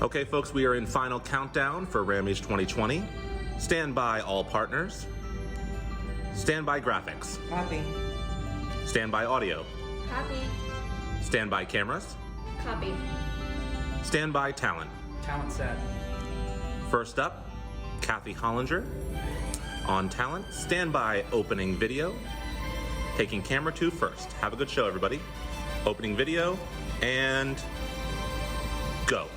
Okay, folks, we are in final countdown for RAMMYS 2020. Stand by, all partners. Stand by, graphics. Copy. Stand by, audio. Copy. Stand by, cameras. Copy. Stand by, talent. Talent set. First up, Kathy Hollinger. On talent, stand by, opening video. Taking camera 2 first. Have a good show, everybody. Opening video, and go.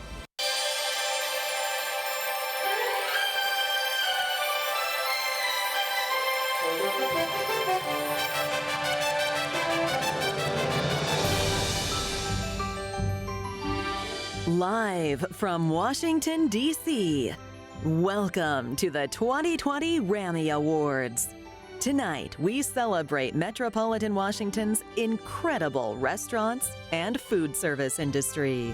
Live from Washington, D.C., welcome to the 2020 RAMMY Awards. Tonight, we celebrate Metropolitan Washington's incredible restaurants and food service industry.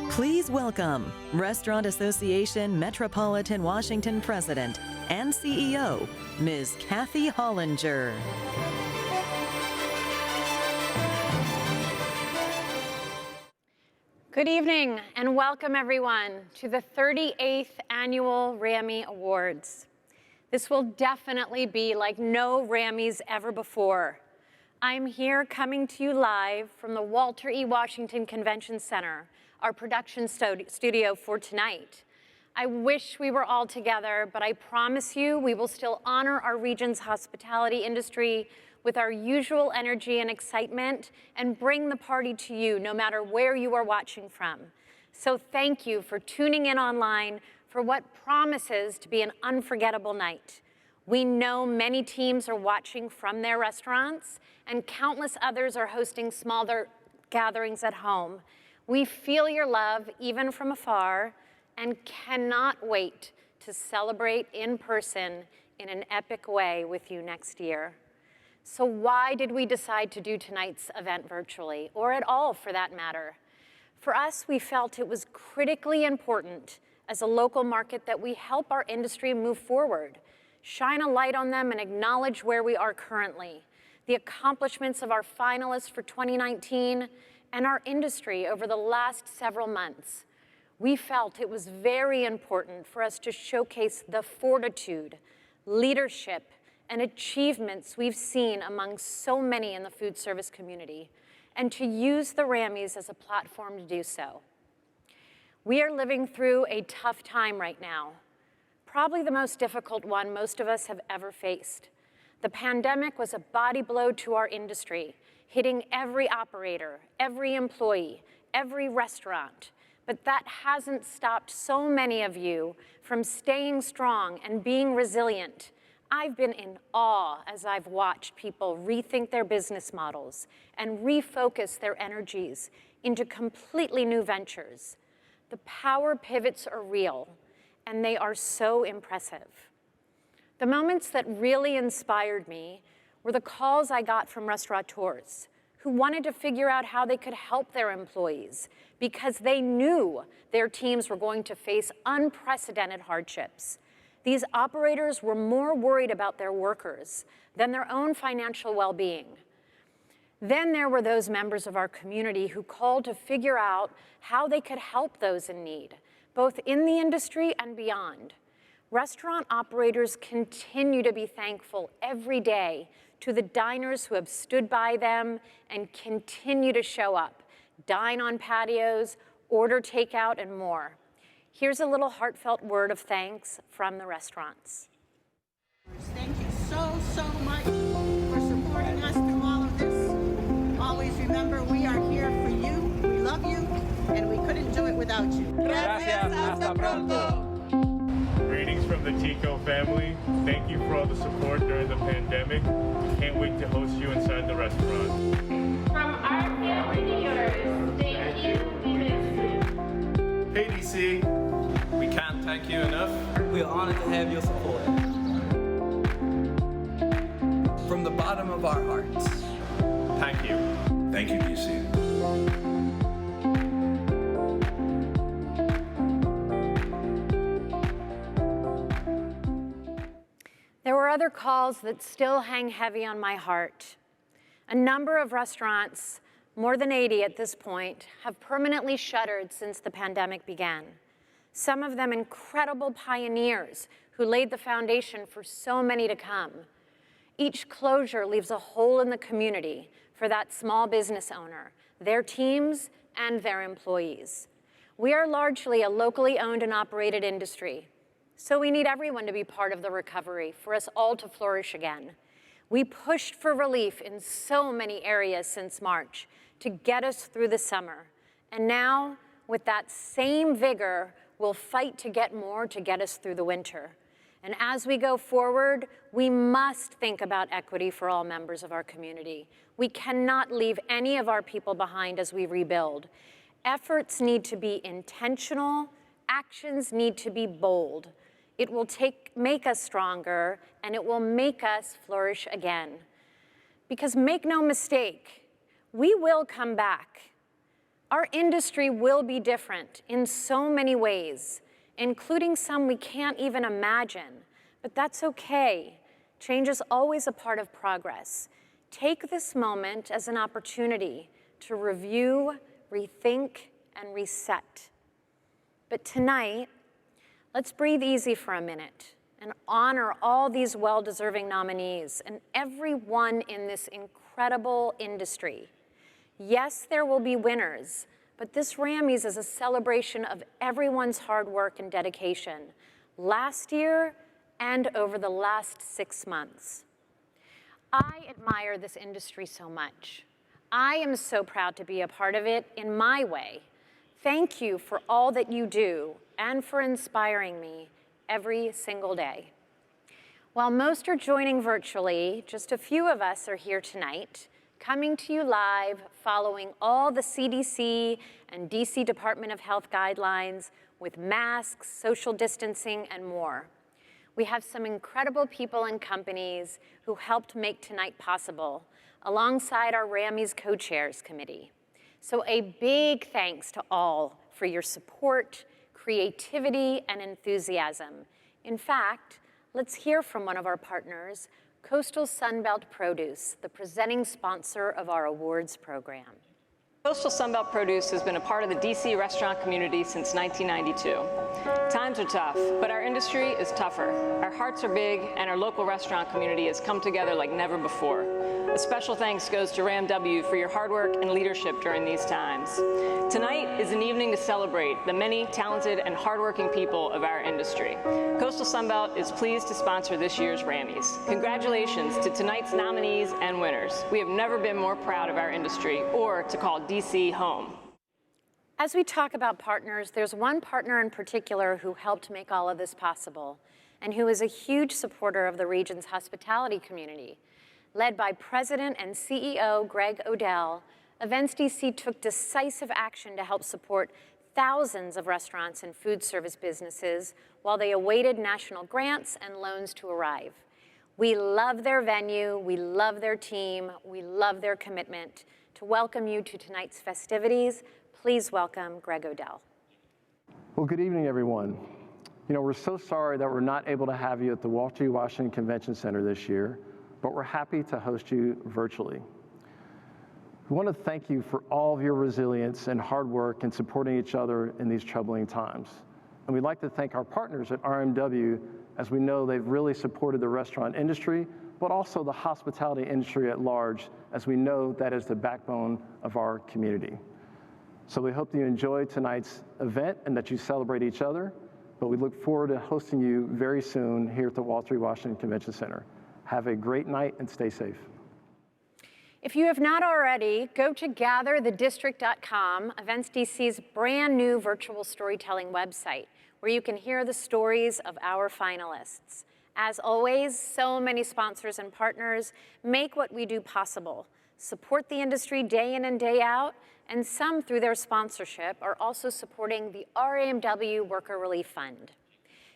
Please welcome Restaurant Association Metropolitan Washington President and CEO, Ms. Kathy Hollinger. Good evening and welcome everyone to the 38th Annual RAMMY Awards. This will definitely be like no RAMMYs ever before. I'm here coming to you live from the Walter E. Washington Convention Center, our production studio for tonight. I wish we were all together, but I promise you we will still honor our region's hospitality industry with our usual energy and excitement and bring the party to you no matter where you are watching from. So thank you for tuning in online for what promises to be an unforgettable night. We know many teams are watching from their restaurants and countless others are hosting smaller gatherings at home. We feel your love even from afar and cannot wait to celebrate in person in an epic way with you next year. So why did we decide to do tonight's event virtually, or at all for that matter? For us, we felt it was critically important as a local market that we help our industry move forward, shine a light on them and acknowledge where we are currently, the accomplishments of our finalists for 2019, and our industry over the last several months. We felt it was very important for us to showcase the fortitude, leadership, and achievements we've seen among so many in the food service community, and to use the RAMMYs as a platform to do so. We are living through a tough time right now, probably the most difficult one most of us have ever faced. The pandemic was a body blow to our industry, hitting every operator, every employee, every restaurant, but that hasn't stopped so many of you from staying strong and being resilient. I've been in awe as I've watched people rethink their business models and refocus their energies into completely new ventures. The power pivots are real, and they are so impressive. The moments that really inspired me were the calls I got from restaurateurs who wanted to figure out how they could help their employees because they knew their teams were going to face unprecedented hardships. These operators were more worried about their workers than their own financial well-being. Then there were those members of our community who called to figure out how they could help those in need, both in the industry and beyond. Restaurant operators continue to be thankful every day to the diners who have stood by them and continue to show up, dine on patios, order takeout, and more. Here's a little heartfelt word of thanks from the restaurants. Thank you so much for supporting us through all of this. Always remember, we are here for you, we love you, and we couldn't do it without you. Gracias, hasta pronto. Greetings from the Tico family. Thank you for all the support during the pandemic. We can't wait to host you inside the restaurant. From our family to yours, thank you, we miss you. Hey DC, we can't thank you enough. We are honored to have your support. From the bottom of our hearts, thank you. Thank you, DC. There were other calls that still hang heavy on my heart. A number of restaurants More than 80 at this point have permanently shuttered since the pandemic began. Some of them incredible pioneers who laid the foundation for so many to come. Each closure leaves a hole in the community for that small business owner, their teams, and their employees. We are largely a locally owned and operated industry, so we need everyone to be part of the recovery for us all to flourish again. We pushed for relief in so many areas since March to get us through the summer. And now, with that same vigor, we'll fight to get more to get us through the winter. And as we go forward, we must think about equity for all members of our community. We cannot leave any of our people behind as we rebuild. Efforts need to be intentional, actions need to be bold. It will make us stronger, and it will make us flourish again. Because make no mistake, we will come back. Our industry will be different in so many ways, including some we can't even imagine, but that's okay. Change is always a part of progress. Take this moment as an opportunity to review, rethink, and reset. But tonight, let's breathe easy for a minute and honor all these well-deserving nominees and everyone in this incredible industry. Yes, there will be winners, but this RAMMYS is a celebration of everyone's hard work and dedication last year and over the last 6 months. I admire this industry so much. I am so proud to be a part of it in my way. Thank you for all that you do and for inspiring me every single day. While most are joining virtually, just a few of us are here tonight, coming to you live, following all the CDC and DC Department of Health guidelines with masks, social distancing, and more. We have some incredible people and companies who helped make tonight possible, alongside our RAMMYS Co-Chairs Committee. So a big thanks to all for your support, creativity, and enthusiasm. In fact, let's hear from one of our partners, Coastal Sunbelt Produce, the presenting sponsor of our awards program. Coastal Sunbelt Produce has been a part of the DC restaurant community since 1992. Times are tough, but our industry is tougher. Our hearts are big, and our local restaurant community has come together like never before. A special thanks goes to RAMW for your hard work and leadership during these times. Tonight is an evening to celebrate the many talented and hardworking people of our industry. Coastal Sunbelt is pleased to sponsor this year's RAMMYS. Congratulations to tonight's nominees and winners. We have never been more proud of our industry or to call DC home. As we talk about partners, there's one partner in particular who helped make all of this possible and who is a huge supporter of the region's hospitality community. Led by President and CEO Greg Odell, Events DC took decisive action to help support thousands of restaurants and food service businesses while they awaited national grants and loans to arrive. We love their venue, we love their team, we love their commitment. To welcome you to tonight's festivities, please welcome Greg Odell. Well, good evening, everyone. You know, we're so sorry that we're not able to have you at the Walter T. Washington Convention Center this year, but we're happy to host you virtually. We want to thank you for all of your resilience and hard work in supporting each other in these troubling times. And we'd like to thank our partners at RMW, as we know they've really supported the restaurant industry, but also the hospitality industry at large, as we know that is the backbone of our community. So we hope that you enjoy tonight's event and that you celebrate each other, but we look forward to hosting you very soon here at the Walter T. Washington Convention Center. Have a great night and stay safe. If you have not already, go to gatherthedistrict.com, Events DC's brand new virtual storytelling website, where you can hear the stories of our finalists. As always, so many sponsors and partners make what we do possible, support the industry day in and day out, and some through their sponsorship are also supporting the RAMW Worker Relief Fund.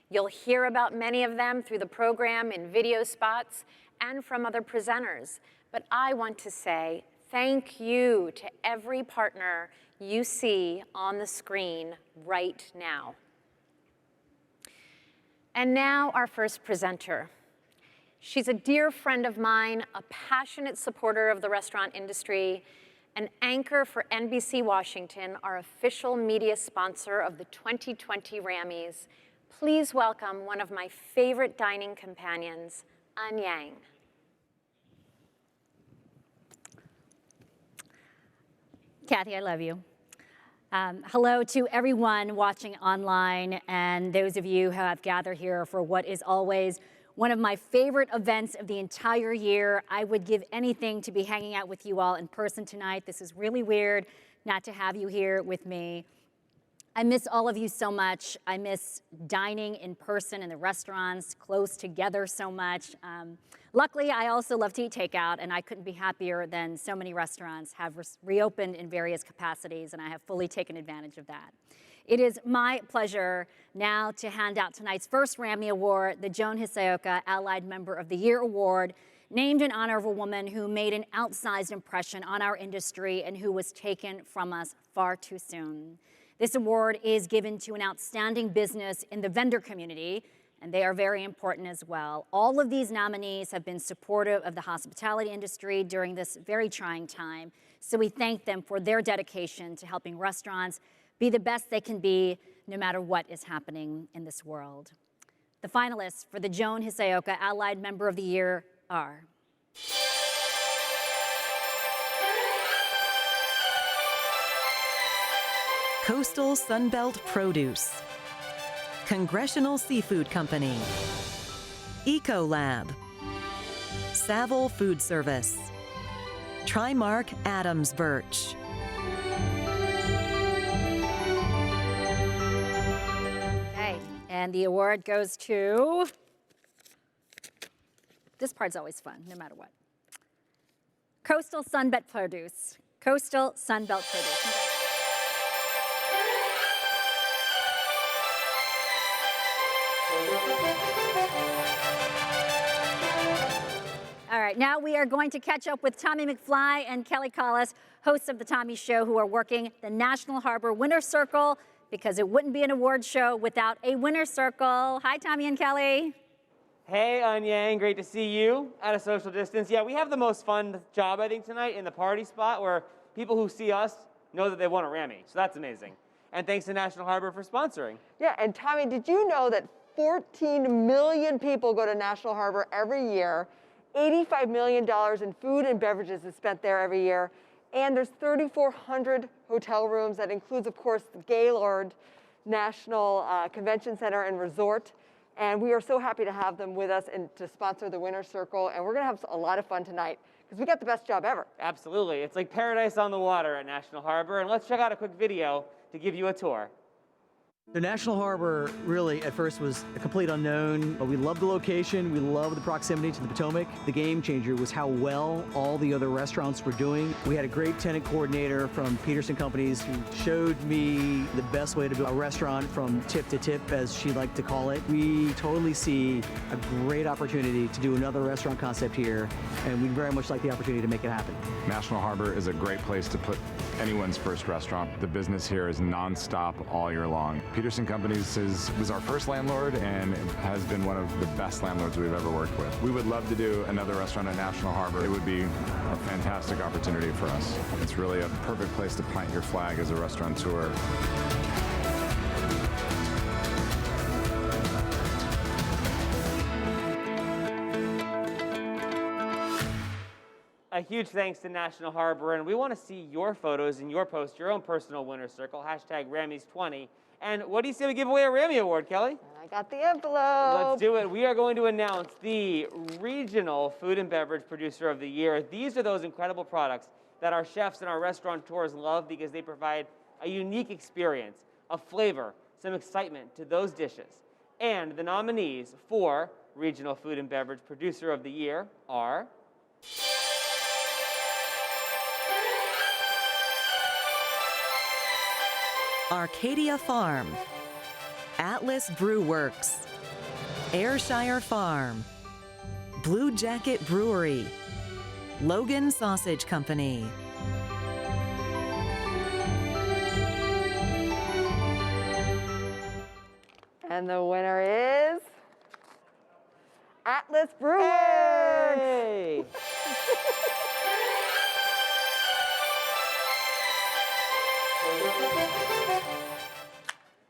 You'll hear about many of them through the program in video spots and from other presenters. But I want to say thank you to every partner you see on the screen right now. And now our first presenter. She's a dear friend of mine, a passionate supporter of the restaurant industry, an anchor for NBC Washington, our official media sponsor of the 2020 RAMMYS. Please welcome one of my favorite dining companions, An Yang. Kathy, I love you. Hello to everyone watching online and those of you who have gathered here for what is always one of my favorite events of the entire year. I would give anything to be hanging out with you all in person tonight. This is really weird not to have you here with me. I miss all of you so much. I miss dining in person in the restaurants close together so much. Luckily, I also love to eat takeout, and I couldn't be happier than so many restaurants have reopened in various capacities, and I have fully taken advantage of that. It is my pleasure now to hand out tonight's first RAMMY Award, the Joan Hisaoka Allied Member of the Year Award, named in honor of a woman who made an outsized impression on our industry and who was taken from us far too soon. This award is given to an outstanding business in the vendor community, and they are very important as well. All of these nominees have been supportive of the hospitality industry during this very trying time, so we thank them for their dedication to helping restaurants be the best they can be, no matter what is happening in this world. The finalists for the Joan Hisaoka Allied Member of the Year are Coastal Sunbelt Produce, Congressional Seafood Company, Ecolab, Savile Food Service, Trimark Adams Birch. okay, and the award goes to, this part's always fun, no matter what. Coastal Sunbelt Produce. Coastal Sunbelt Produce. All right, now we are going to catch up with Tommy McFly and Kelly Collis, hosts of The Tommy Show, who are working the National Harbor Winner's Circle, because it wouldn't be an award show without a winner's circle. Hi, Tommy and Kelly. Hey, An Yang, great to see you at a social distance. Yeah, we have the most fun job, I think, tonight in the party spot where people who see us know that they won a RAMMY, so that's amazing. And thanks to National Harbor for sponsoring. Yeah, and Tommy, did you know that 14 million people go to National Harbor every year? $85 million in food and beverages is spent there every year. And there's 3,400 hotel rooms. That includes, of course, the Gaylord National Convention Center and Resort. And we are so happy to have them with us and to sponsor the Winner's Circle. And we're going to have a lot of fun tonight because we got the best job ever. Absolutely. It's like paradise on the water at National Harbor. And let's check out a quick video to give you a tour. The National Harbor really at first was a complete unknown, but we loved the location, we loved the proximity to the Potomac. The game changer was how well all the other restaurants were doing. We had a great tenant coordinator from Peterson Companies who showed me the best way to build a restaurant from tip to tip, as she liked to call it. We totally see a great opportunity to do another restaurant concept here, and we'd very much like the opportunity to make it happen. National Harbor is a great place to put anyone's first restaurant. The business here is nonstop all year long. Peterson Companies was our first landlord and has been one of the best landlords we've ever worked with. We would love to do another restaurant at National Harbor. It would be a fantastic opportunity for us. It's really a perfect place to plant your flag as a restaurateur. A huge thanks to National Harbor, and we want to see your photos and your post, your own personal winner's circle, hashtag RAMMYS20. And what do you say we give away a RAMMY Award, Kelly? I got the envelope. Let's do it. We are going to announce the Regional Food and Beverage Producer of the Year. These are those incredible products that our chefs and our restaurateurs love because they provide a unique experience, a flavor, some excitement to those dishes. And the nominees for Regional Food and Beverage Producer of the Year are Arcadia Farm, Atlas Brew Works, Ayrshire Farm, Blue Jacket Brewery, Logan Sausage Company. And the winner is Atlas Brew Works. Hey!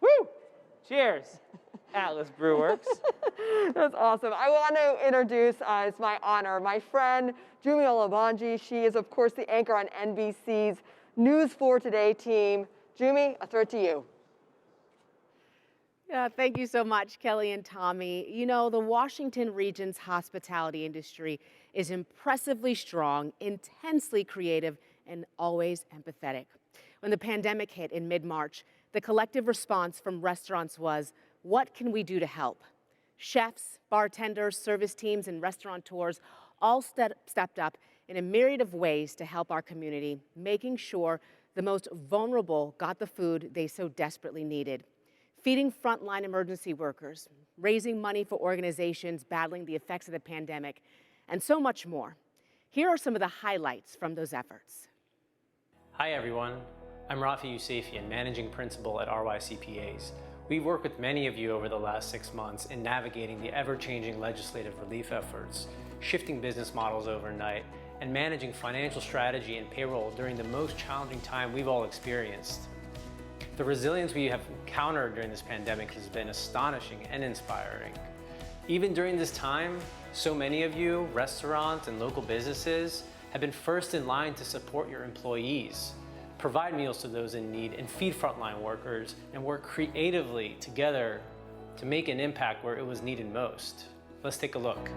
Woo! Cheers, Atlas Brew Works. That's awesome. I want to introduce, it's my honor, my friend, Jumi Olabanji. She is, of course, the anchor on NBC's News 4 Today team. Jumi, I throw it to you. Yeah, thank you so much, Kelly and Tommy. You know, the Washington region's hospitality industry is impressively strong, intensely creative, and always empathetic. When the pandemic hit in mid-March, the collective response from restaurants was, what can we do to help? Chefs, bartenders, service teams, and restaurateurs all stepped up in a myriad of ways to help our community, making sure the most vulnerable got the food they so desperately needed. Feeding frontline emergency workers, raising money for organizations battling the effects of the pandemic, and so much more. Here are some of the highlights from those efforts. Hi everyone, I'm Rafi Yousafian, Managing Principal at RYCPAs. We've worked with many of you over the last 6 months in navigating the ever-changing legislative relief efforts, shifting business models overnight, and managing financial strategy and payroll during the most challenging time we've all experienced. The resilience we have encountered during this pandemic has been astonishing and inspiring. Even during this time, so many of you, restaurants and local businesses, have been first in line to support your employees, provide meals to those in need, and feed frontline workers, and work creatively together to make an impact where it was needed most. Let's take a look.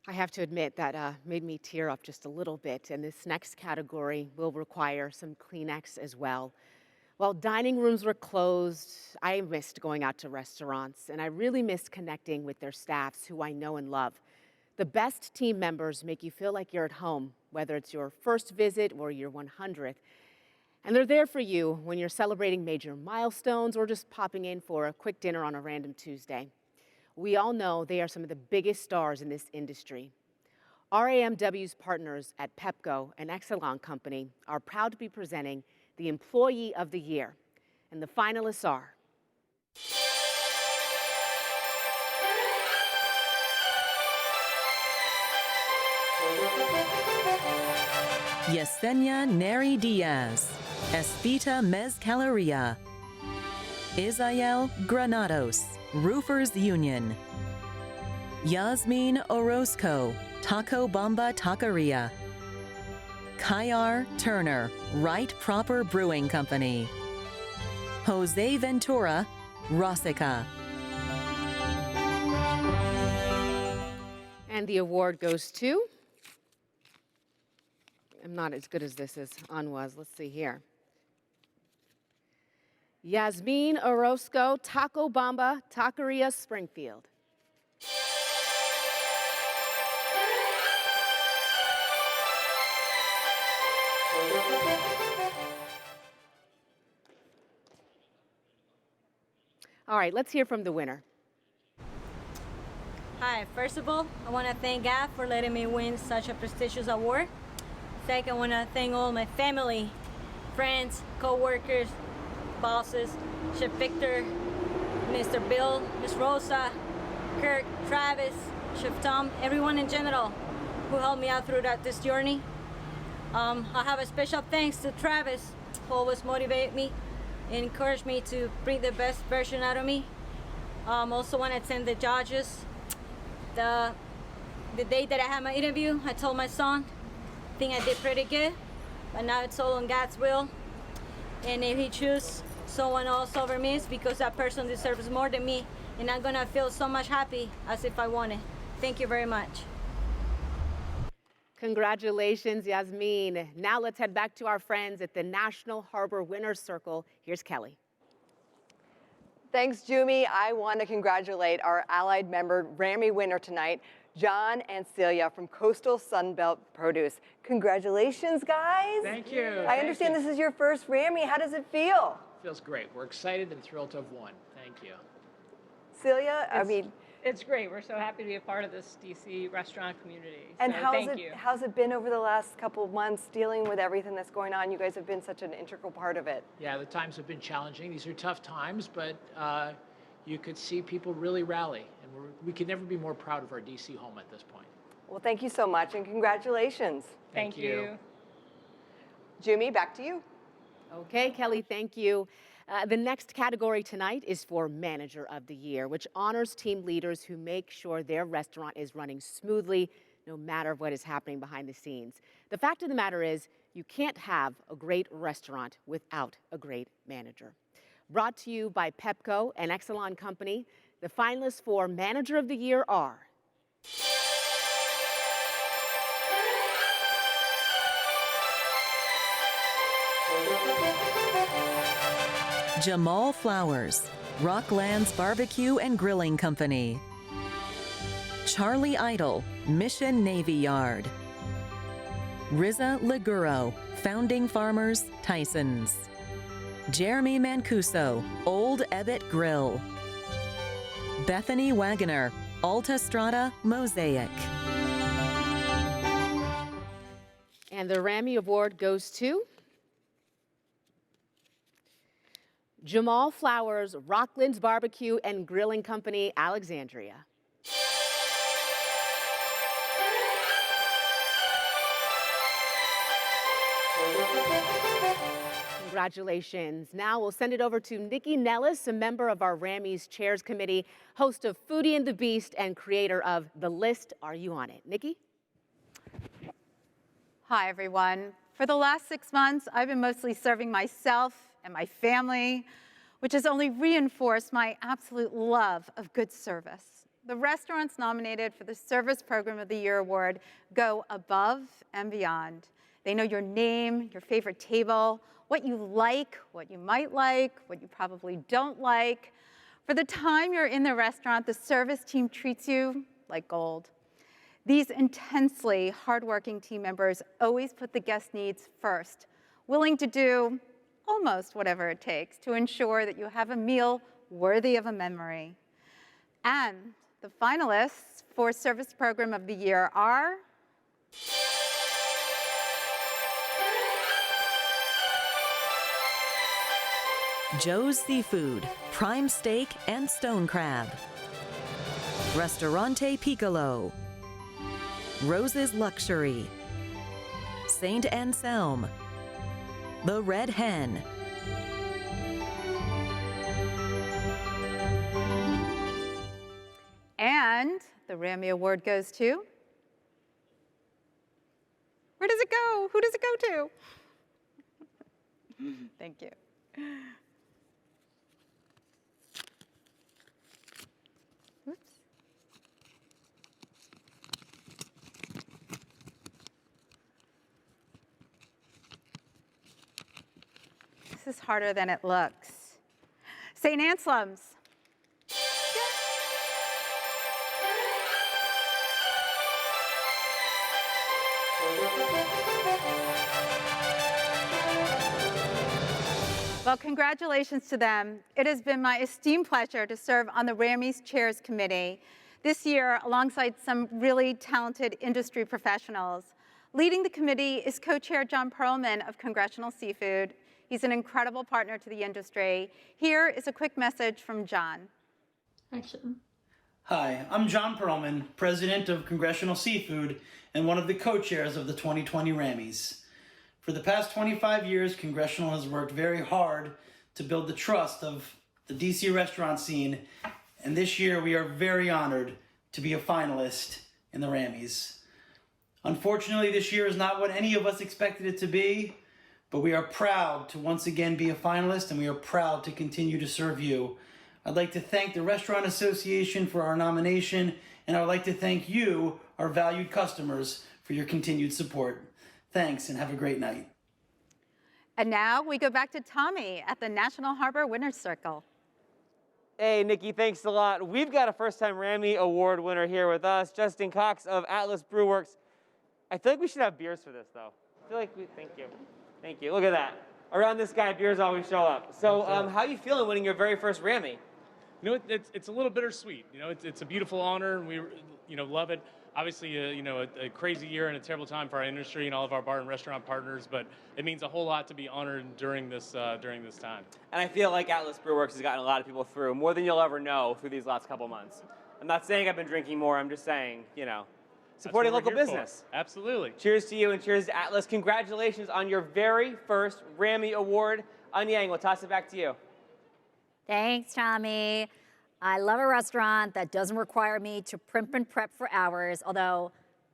I have to admit that made me tear up just a little bit, and this next category will require some Kleenex as well. While dining rooms were closed, I missed going out to restaurants, and I really missed connecting with their staffs who I know and love. The best team members make you feel like you're at home, whether it's your first visit or your 100th. And they're there for you when you're celebrating major milestones or just popping in for a quick dinner on a random Tuesday. We all know they are some of the biggest stars in this industry. RAMW's partners at Pepco and Exelon Company are proud to be presenting the Employee of the Year, and the finalists are Yesenia Neri Diaz, Espita Mezcaleria, Isael Granados, Roofers Union, Yasmin Orozco, Taco Bamba Taqueria, Kayar Turner, Right Proper Brewing Company, Jose Ventura, Rossica. And the award goes to, I'm not as good as this as An was. Let's see here. Yasmin Orozco, Taco Bamba, Taqueria, Springfield. All right, let's hear from the winner. Hi, first of all, I want to thank God for letting me win such a prestigious award. Second, I want to thank all my family, friends, co-workers, bosses, Chef Victor, Mr. Bill, Miss Rosa, Kirk, Travis, Chef Tom, everyone in general who helped me out through this journey. I have a special thanks to Travis, who always motivated me and encouraged me to bring the best version out of me. Also want to thank the judges. The day that I had my interview, I told my son, I think I did pretty good, but now it's all on God's will. And if he chooses someone else over me, it's because that person deserves more than me, and I'm gonna feel so much happy as if I won it. Thank you very much. Congratulations, Yasmin. Now let's head back to our friends at the National Harbor Winners Circle. Here's Kelly. Thanks, Jumi. I want to congratulate our allied member RAMMY winner tonight, John and Celia from Coastal Sunbelt Produce. Congratulations, guys. Thank you. I understand this is your first RAMMY. How does it feel? Feels great. We're excited and thrilled to have won. Thank you. Celia, It's great. We're so happy to be a part of this DC restaurant community. And so how's you. how's it been over the last couple of months dealing with everything that's going on? You guys have been such an integral part of it. Yeah, the times have been challenging. These are tough times, but you could see people really rally, and we could never be more proud of our DC home at this point. Well, thank you so much, and congratulations. Thank you. Jumi, back to you. Okay, Kelly, thank you. The next category tonight is for Manager of the Year, which honors team leaders who make sure their restaurant is running smoothly no matter what is happening behind the scenes. The fact of the matter is, you can't have a great restaurant without a great manager. Brought to you by Pepco and Exelon Company, the finalists for Manager of the Year are Jamal Flowers, Rocklands Barbecue and Grilling Company. Charlie Idle, Mission Navy Yard. Riza Liguro, Founding Farmers, Tyson's. Jeremy Mancuso, Old Ebbett Grill. Bethany Wagoner, Alta Strata, Mosaic. And the RAMMY Award goes to Jamal Flowers, Rocklands Barbecue and Grilling Company, Alexandria. Congratulations. Now we'll send it over to Nikki Nellis, a member of our RAMMYS Chairs Committee, host of Foodie and the Beast, and creator of The List. Are you on it? Nikki? Hi, everyone. For the last 6 months, I've been mostly serving myself and my family, which has only reinforced my absolute love of good service. The restaurants nominated for the Service Program of the Year award go above and beyond. They know your name, your favorite table, what you like, what you might like, what you probably don't like. For the time you're in the restaurant, the service team treats you like gold. These intensely hardworking team members always put the guest needs first, willing to do almost whatever it takes to ensure that you have a meal worthy of a memory. And the finalists for Service Program of the Year are Joe's Seafood, Prime Steak and Stone Crab. Restaurante Piccolo. Rose's Luxury. Saint Anselm. The Red Hen. And the RAMMY Award goes to? Where does it go? Who does it go to? Thank you. Oops. This is harder than it looks. St. Anselm's. Well, congratulations to them. It has been my esteemed pleasure to serve on the RAMMYS Chairs Committee this year alongside some really talented industry professionals. Leading the committee is co-chair John Perlman of Congressional Seafood. He's an incredible partner to the industry. Here is a quick message from John. Hi, I'm John Perlman, president of Congressional Seafood and one of the co-chairs of the 2020 RAMMYS. For the past 25 years, Congressional has worked very hard to build the trust of the DC restaurant scene. And this year we are very honored to be a finalist in the RAMMYS. Unfortunately, this year is not what any of us expected it to be, but we are proud to once again be a finalist, and we are proud to continue to serve you. I'd like to thank the Restaurant Association for our nomination, and I would like to thank you, our valued customers, for your continued support. Thanks, and have a great night. And now we go back to Tommy at the National Harbor Winners Circle. Hey, Nikki, thanks a lot. We've got a first-time Rammy Award winner here with us, Justin Cox of Atlas Brew Works. I feel like we should have beers for this, though. I feel like thank you. Thank you. Look at that. Around this guy, beers always show up. So how are you feeling winning your very first Rammy? You know, it's a little bittersweet. You know, it's a beautiful honor. We, love it. Obviously, a crazy year and a terrible time for our industry and all of our bar and restaurant partners, but it means a whole lot to be honored during this time. And I feel like Atlas Brew Works has gotten a lot of people through, more than you'll ever know through these last couple months. I'm not saying I've been drinking more. I'm just saying, supporting local business. Absolutely. Cheers to you and cheers to Atlas. Congratulations on your very first Rammy Award. Anyang, we'll toss it back to you. Thanks, Tommy. I love a restaurant that doesn't require me to primp and prep for hours, although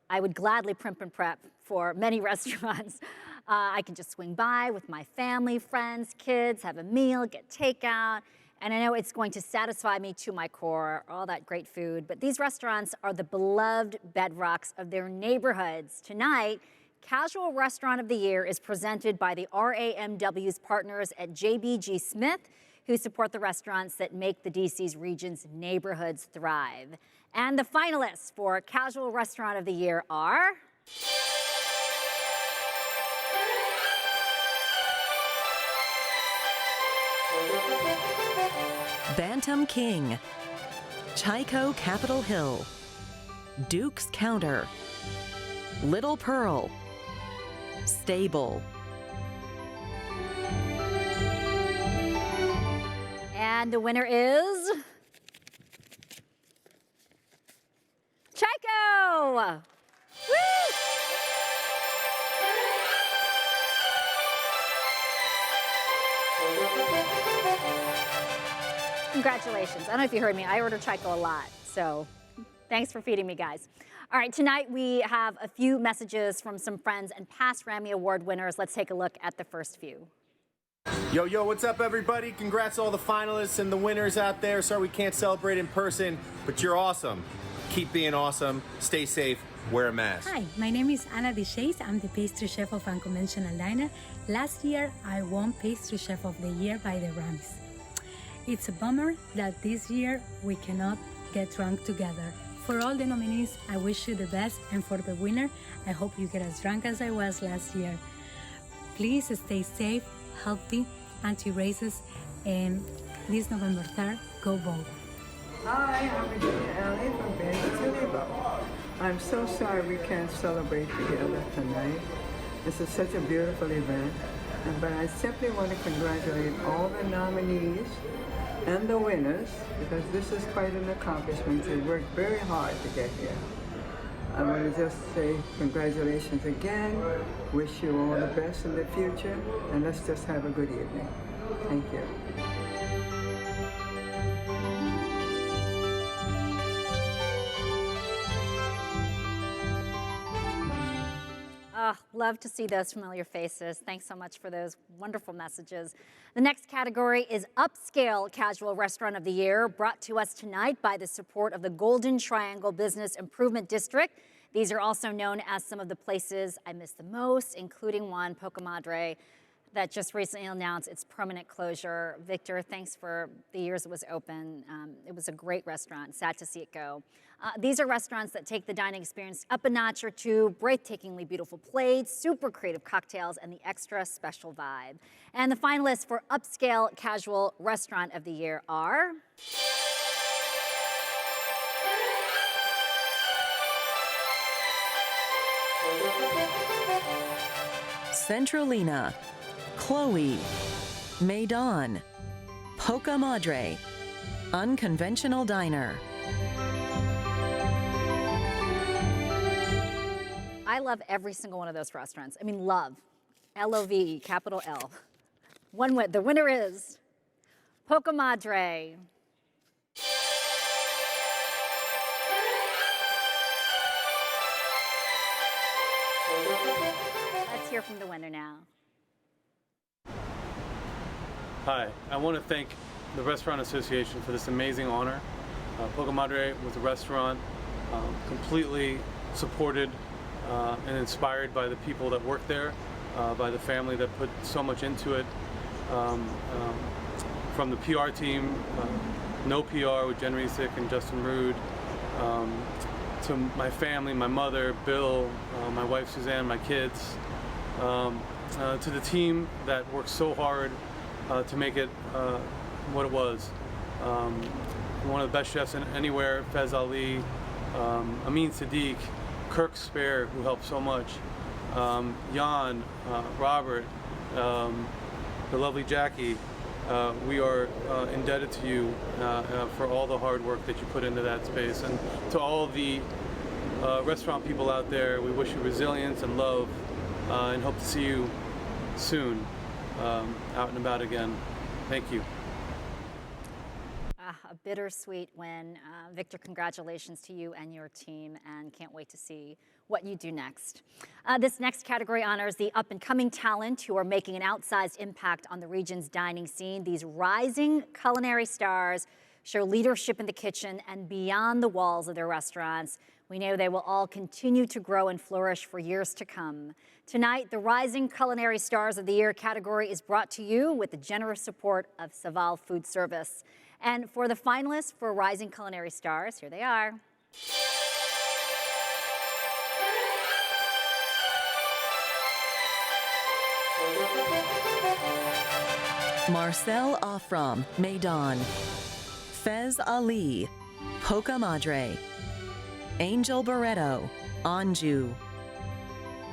I would gladly primp and prep for many restaurants. I can just swing by with my family, friends, kids, have a meal, get takeout, and I know it's going to satisfy me to my core, all that great food. But these restaurants are the beloved bedrocks of their neighborhoods. Tonight, Casual Restaurant of the Year is presented by the RAMW's partners at JBG Smith, who support the restaurants that make the DC's region's neighborhoods thrive. And the finalists for Casual Restaurant of the Year are... Bantam King, Chico Capitol Hill, Duke's Counter, Little Pearl, Stable. And the winner is... Chico! Woo! Congratulations. I don't know if you heard me. I order Chico a lot, so thanks for feeding me, guys. All right, tonight we have a few messages from some friends and past Rammy Award winners. Let's take a look at the first few. Yo, what's up, everybody? Congrats to all the finalists and the winners out there. Sorry we can't celebrate in person, but you're awesome. Keep being awesome. Stay safe. Wear a mask. Hi, my name is Anna Deshays. I'm the pastry chef of Unconventional Diner. Last year, I won Pastry Chef of the Year by the RAMMYS. It's a bummer that this year we cannot get drunk together. For all the nominees, I wish you the best, and for the winner, I hope you get as drunk as I was last year. Please stay safe, healthy, anti-racist, and this November 3rd, go vote. Hi, I'm Virginia Alley from Banjo. I'm so sorry we can't celebrate together tonight. This is such a beautiful event, but I simply want to congratulate all the nominees and the winners, because this is quite an accomplishment. They worked very hard to get here. I want to just say congratulations again, wish you all the best in the future, and let's just have a good evening. Thank you. Love to see those familiar faces. Thanks so much for those wonderful messages. The next category is Upscale Casual Restaurant of the Year, brought to us tonight by the support of the Golden Triangle Business Improvement District. These are also known as some of the places I miss the most, including one, Poca Madre, that just recently announced its permanent closure. Victor, thanks for the years it was open. It was a great restaurant. Sad to see it go. These are restaurants that take the dining experience up a notch or two, breathtakingly beautiful plates, super creative cocktails, and the extra special vibe. And the finalists for Upscale Casual Restaurant of the Year are... Centralina, Chloe, Maydon, Poca Madre, Unconventional Diner. I love every single one of those restaurants. I mean, love. L-O-V-E, capital L. The winner is... Poca Madre. Let's hear from the winner now. Hi, I want to thank the Restaurant Association for this amazing honor. Poca Madre was a restaurant completely supported and inspired by the people that work there, by the family that put so much into it. From the PR team, No PR with Jen Resick and Justin Rood, to my family, my mother, Bill, my wife Suzanne, my kids, to the team that worked so hard to make it what it was. One of the best chefs anywhere, Fez Ali, Amin Sadiq, Kirk Spare, who helped so much, Jan, Robert, the lovely Jackie. We are indebted to you for all the hard work that you put into that space. And to all of the restaurant people out there, we wish you resilience and love and hope to see you soon out and about again. Thank you. A bittersweet win. Victor, congratulations to you and your team, and can't wait to see what you do next. This next category honors the up-and-coming talent who are making an outsized impact on the region's dining scene. These rising culinary stars show leadership in the kitchen and beyond the walls of their restaurants. We know they will all continue to grow and flourish for years to come. Tonight, the Rising Culinary Stars of the Year category is brought to you with the generous support of Saval Food Service. And for the finalists for Rising Culinary Stars, here they are. Marcel Afram, Maidan. Fez Ali, Poca Madre. Angel Barreto, Anju.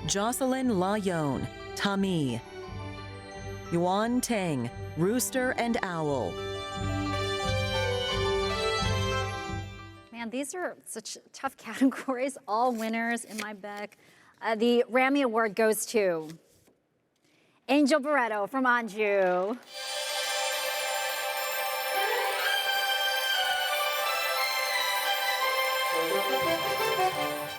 Jocelyn Layon, Tami. Yuan Teng, Rooster and Owl. Man, these are such tough categories, all winners in my book. The RAMMY Award goes to Angel Barreto from Anju.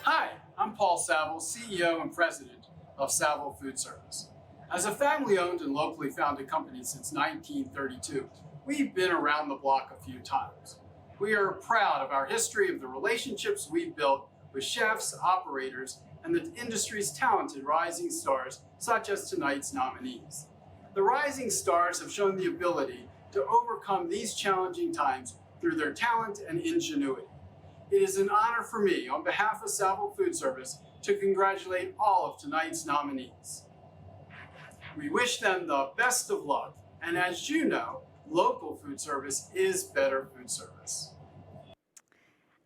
Hi, I'm Paul Saville, CEO and President of Saville Food Service. As a family-owned and locally founded company since 1932, we've been around the block a few times. We are proud of our history of the relationships we've built with chefs, operators, and the industry's talented rising stars, such as tonight's nominees. The rising stars have shown the ability to overcome these challenging times through their talent and ingenuity. It is an honor for me, on behalf of Saville Food Service, to congratulate all of tonight's nominees. We wish them the best of luck, and as you know, local food service is better food service.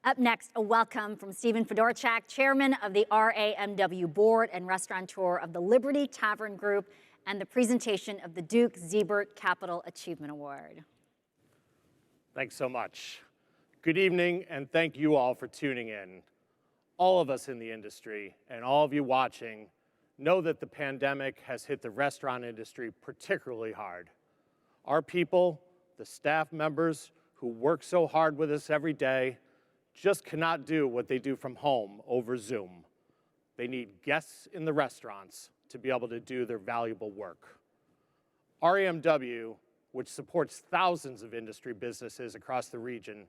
Up next, a welcome from Stephen Fedorchak, chairman of the RAMW board and restaurateur of the Liberty Tavern Group, and the presentation of the Duke Ziebert Capital Achievement Award. Thanks so much. Good evening, and thank you all for tuning in. All of us in the industry and all of you watching know that the pandemic has hit the restaurant industry particularly hard. Our people, the staff members who work so hard with us every day, just cannot do what they do from home over Zoom. They need guests in the restaurants to be able to do their valuable work. RAMW, which supports thousands of industry businesses across the region,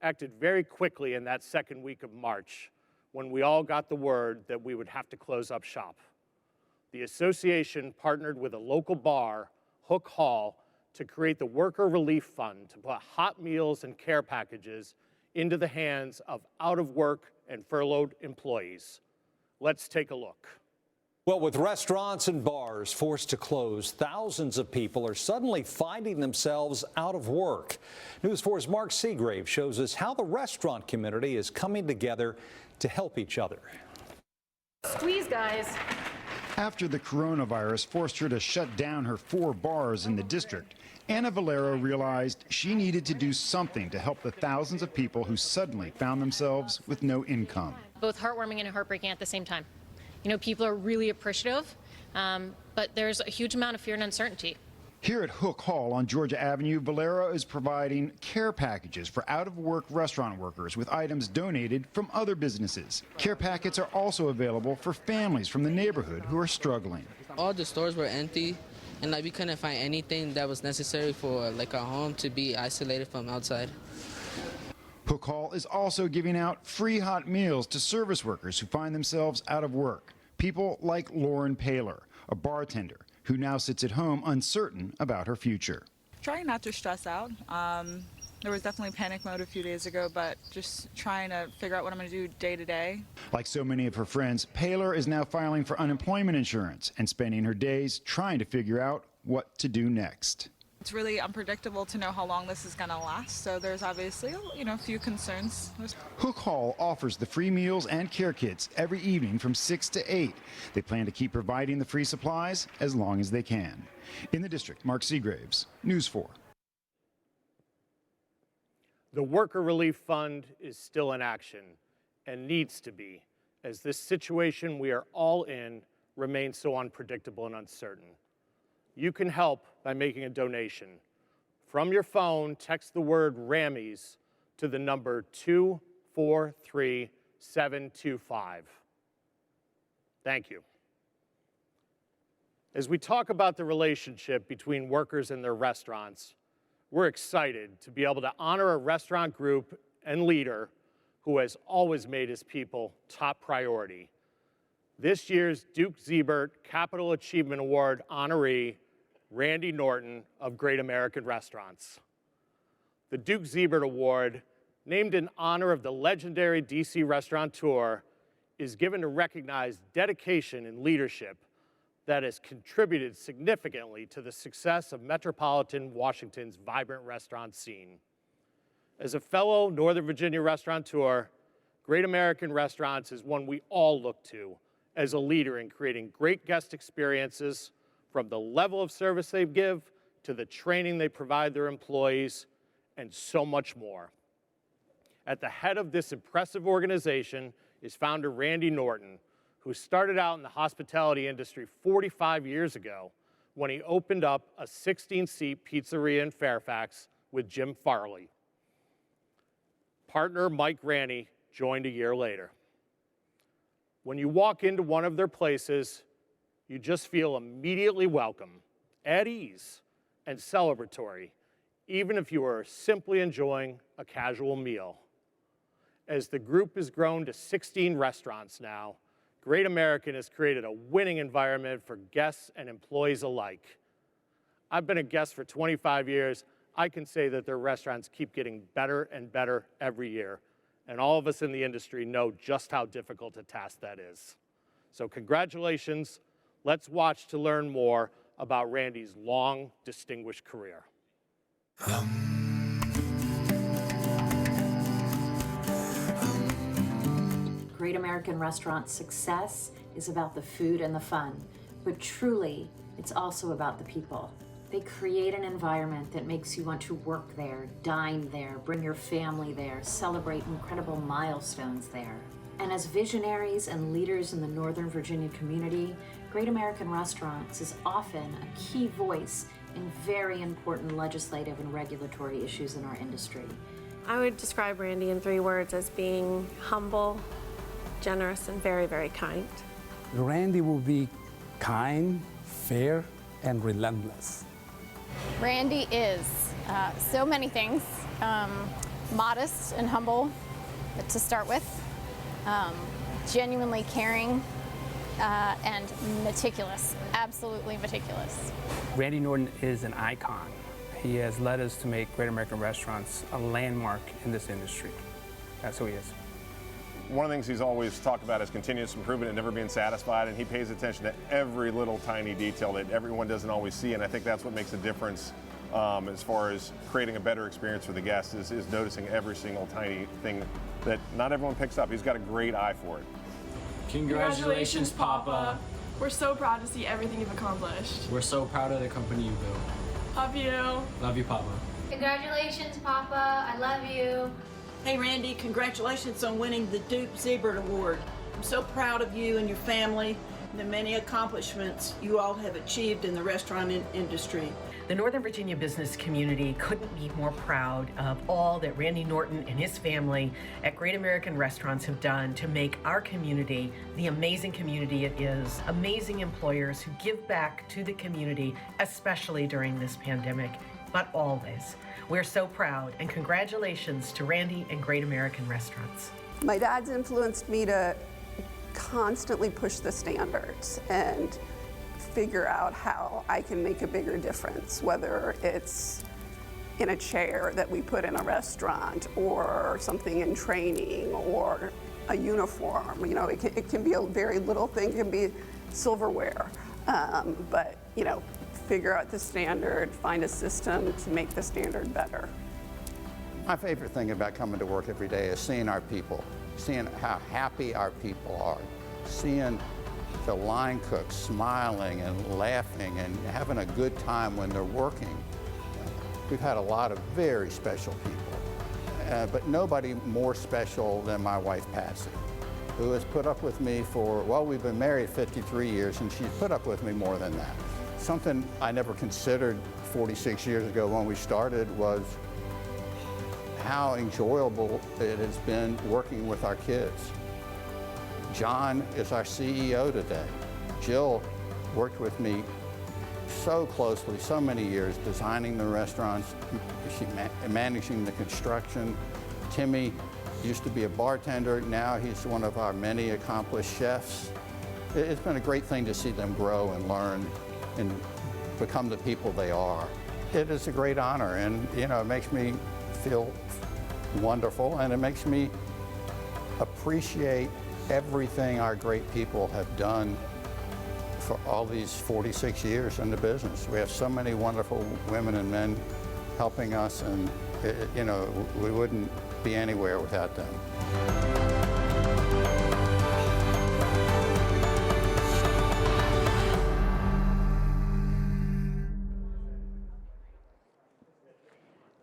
acted very quickly in that second week of March when we all got the word that we would have to close up shop. The association partnered with a local bar, Hook Hall, to create the Worker Relief Fund to put hot meals and care packages into the hands of out-of-work and furloughed employees. Let's take a look. Well, with restaurants and bars forced to close, thousands of people are suddenly finding themselves out of work. News 4's Mark Seagrave shows us how the restaurant community is coming together to help each other. Squeeze, guys. After the coronavirus forced her to shut down her 4 bars in the district, Anna Valero realized she needed to do something to help the thousands of people who suddenly found themselves with no income. Both heartwarming and heartbreaking at the same time. You know, people are really appreciative, but there's a huge amount of fear and uncertainty. Here at Hook Hall on Georgia Avenue, Valero is providing care packages for out-of-work restaurant workers with items donated from other businesses. Care packets are also available for families from the neighborhood who are struggling. All the stores were empty, and we couldn't find anything that was necessary for our home to be isolated from outside. Hook Hall is also giving out free hot meals to service workers who find themselves out of work. People like Lauren Paler, a bartender who now sits at home uncertain about her future. Trying not to stress out. There was definitely panic mode a few days ago, but just trying to figure out what I'm going to do day to day. Like so many of her friends, Paler is now filing for unemployment insurance and spending her days trying to figure out what to do next. It's really unpredictable to know how long this is going to last, so there's obviously, a few concerns. Hook Hall offers the free meals and care kits every evening from 6 to 8. They plan to keep providing the free supplies as long as they can. In the district, Mark Seagraves, News 4. The Worker Relief Fund is still in action and needs to be, as this situation we are all in remains so unpredictable and uncertain. You can help by making a donation. From your phone, text the word RAMMYS to the number 243725. Thank you. As we talk about the relationship between workers and their restaurants, we're excited to be able to honor a restaurant group and leader who has always made his people top priority. This year's Duke Ziebert Capital Achievement Award honoree, Randy Norton of Great American Restaurants. The Duke Ziebert Award, named in honor of the legendary DC restaurateur, is given to recognize dedication and leadership that has contributed significantly to the success of metropolitan Washington's vibrant restaurant scene. As a fellow Northern Virginia restaurateur, Great American Restaurants is one we all look to as a leader in creating great guest experiences, from the level of service they give to the training they provide their employees, and so much more. At the head of this impressive organization is founder Randy Norton, who started out in the hospitality industry 45 years ago when he opened up a 16-seat pizzeria in Fairfax with Jim Farley. Partner Mike Ranney joined a year later. When you walk into one of their places, you just feel immediately welcome, at ease, and celebratory, even if you are simply enjoying a casual meal. As the group has grown to 16 restaurants now, Great American has created a winning environment for guests and employees alike. I've been a guest for 25 years. I can say that their restaurants keep getting better and better every year, and all of us in the industry know just how difficult a task that is. So congratulations. Let's watch to learn more about Randy's long, distinguished career. Great American Restaurant's success is about the food and the fun, but truly, it's also about the people. They create an environment that makes you want to work there, dine there, bring your family there, celebrate incredible milestones there. And as visionaries and leaders in the Northern Virginia community, Great American Restaurants is often a key voice in very important legislative and regulatory issues in our industry. I would describe Randy in 3 words as being humble, generous, and very, very kind. Randy will be kind, fair, and relentless. Randy is so many things. Modest and humble to start with, genuinely caring, and meticulous, absolutely meticulous. Randy Norton is an icon. He has led us to make Great American Restaurants a landmark in this industry. That's who he is. One of the things he's always talked about is continuous improvement and never being satisfied, and he pays attention to every little tiny detail that everyone doesn't always see, and I think that's what makes a difference as far as creating a better experience for the guests is noticing every single tiny thing that not everyone picks up. He's got a great eye for it. Congratulations, Papa. We're so proud to see everything you've accomplished. We're so proud of the company you built. Love you. Love you, Papa. Congratulations, Papa. I love you. Hey, Randy, congratulations on winning the Duke Ziebert Award. I'm so proud of you and your family. the many accomplishments you all have achieved in the restaurant industry. The Northern Virginia business community couldn't be more proud of all that Randy Norton and his family at Great American Restaurants have done to make our community the amazing community it is. Amazing employers who give back to the community, especially during this pandemic, but always. We're so proud, and congratulations to Randy and Great American Restaurants. My dad's influenced me to constantly push the standards and figure out how I can make a bigger difference, whether it's in a chair that we put in a restaurant or something in training or a uniform. You know, it can be a very little thing, it can be silverware, but you know, figure out the standard, find a system to make the standard better. My favorite thing about coming to work every day is seeing our people, seeing how happy our people are, seeing the line cooks smiling and laughing and having a good time when they're working. We've had a lot of very special people, but nobody more special than my wife, Patsy, who has put up with me for, well, we've been married 53 years, and she's put up with me more than that. Something I never considered 46 years ago when we started was how enjoyable it has been working with our kids. John is our CEO today. Jill worked with me so closely, so many years, designing the restaurants, managing the construction. Timmy used to be a bartender, now he's one of our many accomplished chefs. It's been a great thing to see them grow and learn and become the people they are. It is a great honor, and you know, it makes me feel wonderful, and it makes me appreciate everything our great people have done for all these 46 years in the business. We have so many wonderful women and men helping us, and you know, we wouldn't be anywhere without them.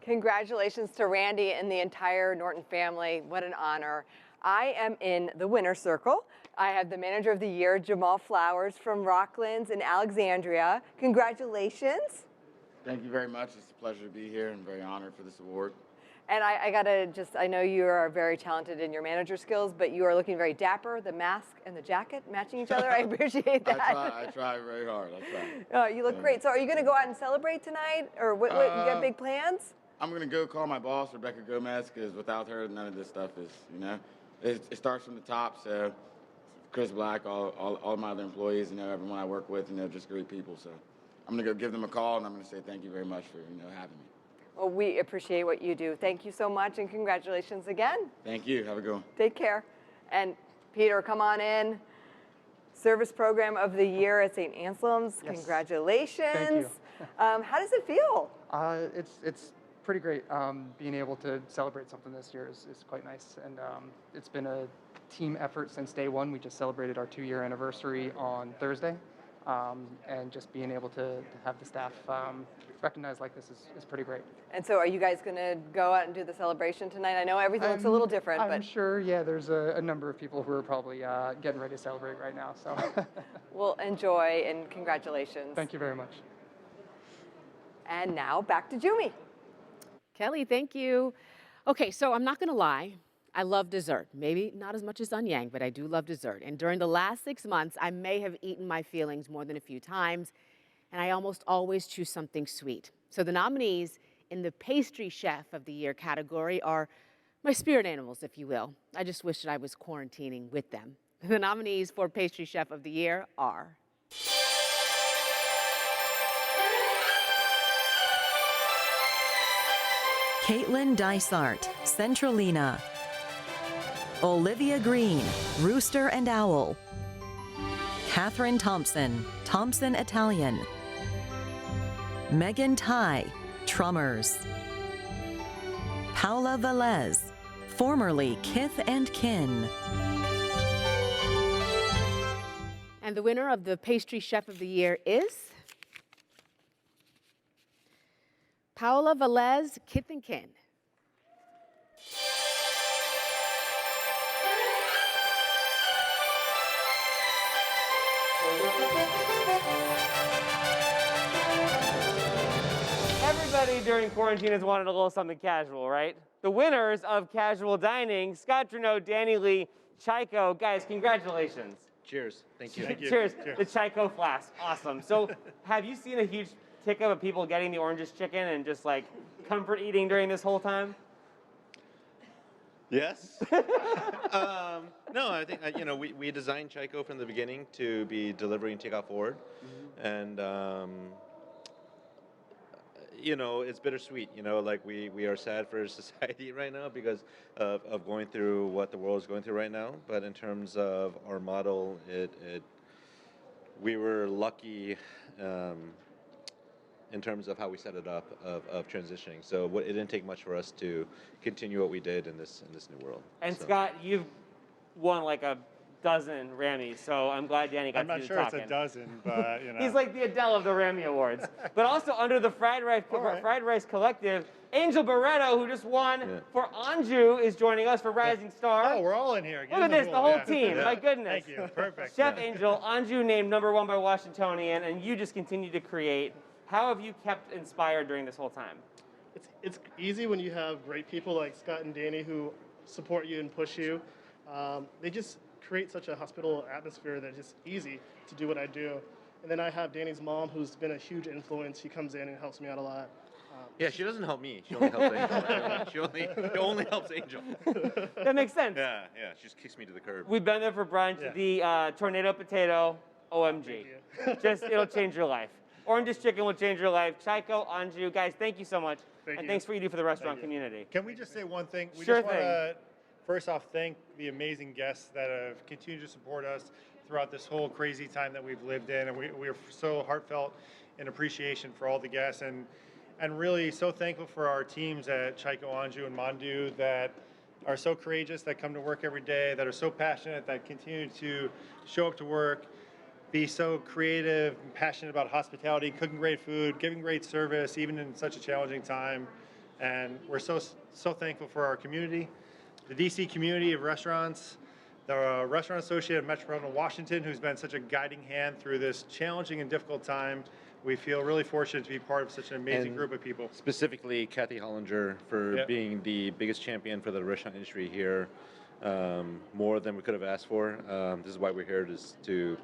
Congratulations to Randy and the entire Norton family. What an honor. I am in the winner's circle. I have the manager of the year, Jamal Flowers from Rocklands in Alexandria. Congratulations. Thank you very much. It's a pleasure to be here and very honored for this award. And I gotta just, I know you are very talented in your manager skills, but you are looking very dapper. The mask and the jacket matching each other. I appreciate that. I try very hard. I try. Oh, you look great. So are you gonna go out and celebrate tonight? Or what you got big plans? I'm gonna go call my boss, Rebecca Gomez, because without her, none of this stuff is, you know, it starts from the top. So Chris Black, all my other employees, you know, everyone I work with, you know, just great people. So I'm gonna go give them a call, and I'm gonna say thank you very much for, you know, having me. Well, we appreciate what you do. Thank you so much, and congratulations again. Thank you. Have a good one. Take care. And Peter, come on in. Service Program of the Year at St. Anselm's. Yes. Congratulations. Thank you. How does it feel? It's pretty great. Being able to celebrate something this year is quite nice, and it's been a team effort since day one. We just celebrated our 2-year anniversary on Thursday, and just being able to have the staff recognized like this is pretty great. And so are you guys going to go out and do the celebration tonight? I know everything looks a little different. I'm sure, yeah, there's a number of people who are probably getting ready to celebrate right now. So Well, enjoy, and congratulations. Thank you very much. And now back to Jumi. Kelly, thank you. Okay, so I'm not going to lie. I love dessert. Maybe not as much as Sun Yang, but I do love dessert. And during the last 6 months, I may have eaten my feelings more than a few times, and I almost always choose something sweet. So the nominees in the Pastry Chef of the Year category are my spirit animals, if you will. I just wish that I was quarantining with them. The nominees for Pastry Chef of the Year are Caitlin Dysart, Centralina. Olivia Green, Rooster and Owl. Catherine Thompson, Thompson Italian. Megan Ty, Trummers. Paula Velez, formerly Kith and Kin. And the winner of the Pastry Chef of the Year is Paula Velez, Kith and Kin. Everybody during quarantine has wanted a little something casual, right? The winners of casual dining, Scott Trudeau, Danny Lee, Chico. Guys, congratulations. Cheers. Thank you. Cheers. The Chico flask. Awesome. So have you seen a huge tick up of people getting the oranges chicken and just like comfort eating during this whole time? Yes. No, I think, we designed Chico from the beginning to be delivery and takeout forward. And, it's bittersweet, like we are sad for society right now because of going through what the world is going through right now. But in terms of our model, we were lucky in terms of how we set it up of transitioning. So it didn't take much for us to continue what we did in this new world. And so. Scott, you've won like a dozen RAMMYs, so I'm glad Danny got to do the talking. I'm not sure it's a dozen, but He's like the Adele of the RAMMY Awards. But also under the Fried Rice Collective, Angel Barreto, who just won for Anju, is joining us for Rising Star. Oh, we're all in here. Look at this, the whole team. Yeah. My goodness. Thank you. Perfect. Chef Angel, Anju named #1 by Washingtonian, and you just continue to create. How have you kept inspired during this whole time? It's easy when you have great people like Scott and Danny who support you and push you. They just create such a hospitable atmosphere that it's just easy to do what I do. And then I have Danny's mom, who's been a huge influence. She comes in and helps me out a lot. Yeah, she doesn't help me. She only helps Angel. She only helps Angel. That makes sense. Yeah, she just kicks me to the curb. We've been there for brunch. The tornado potato, OMG. Just, it'll change your life. Oranges chicken will change your life. Chico, Anju, guys, thank you so much. Thanks for what you do for the restaurant community. Can we just say one thing? We Sure just want thing. to, first off, thank the amazing guests that have continued to support us throughout this whole crazy time that we've lived in. And we're so heartfelt in appreciation for all the guests and really so thankful for our teams at Chico, Anju, and Mandu that are so courageous, that come to work every day, that are so passionate, that continue to show up to work, be so creative and passionate about hospitality, cooking great food, giving great service, even in such a challenging time. And we're so thankful for our community, the DC community of restaurants, the Restaurant Association of Metropolitan Washington, who's been such a guiding hand through this challenging and difficult time. We feel really fortunate to be part of such an amazing group of people. Specifically, Kathy Hollinger for being the biggest champion for the restaurant industry here, more than we could have asked for. This is why we're here, to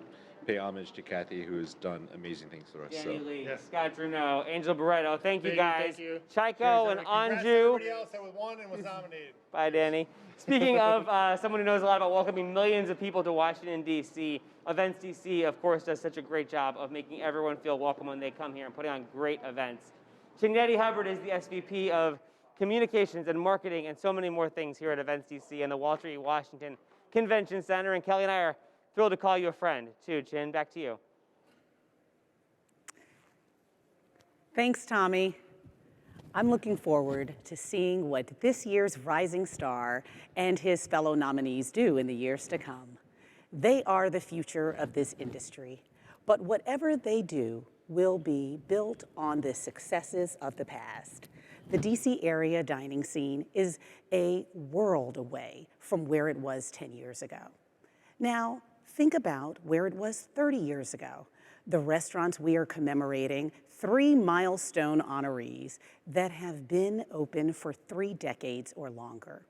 pay homage to Kathy, who's done amazing things for us. Danny Lee, Scott Trudeau, Angel Barreto, thank you guys. Thank you. Chico and Congrats to Anju. everybody else that won and was nominated. Bye, Danny. Speaking of someone who knows a lot about welcoming millions of people to Washington, D.C., Events DC, of course, does such a great job of making everyone feel welcome when they come here and putting on great events. Chinetti Hubbard is the SVP of Communications and Marketing and so many more things here at Events DC and the Walter E. Washington Convention Center. And Kelly and I are thrilled to call you a friend, too. Chin, back to you. Thanks, Tommy. I'm looking forward to seeing what this year's Rising Star and his fellow nominees do in the years to come. They are the future of this industry, but whatever they do will be built on the successes of the past. The DC area dining scene is a world away from where it was 10 years ago. Now, think about where it was 30 years ago. The restaurants we are commemorating, 3 milestone honorees that have been open for 3 decades or longer.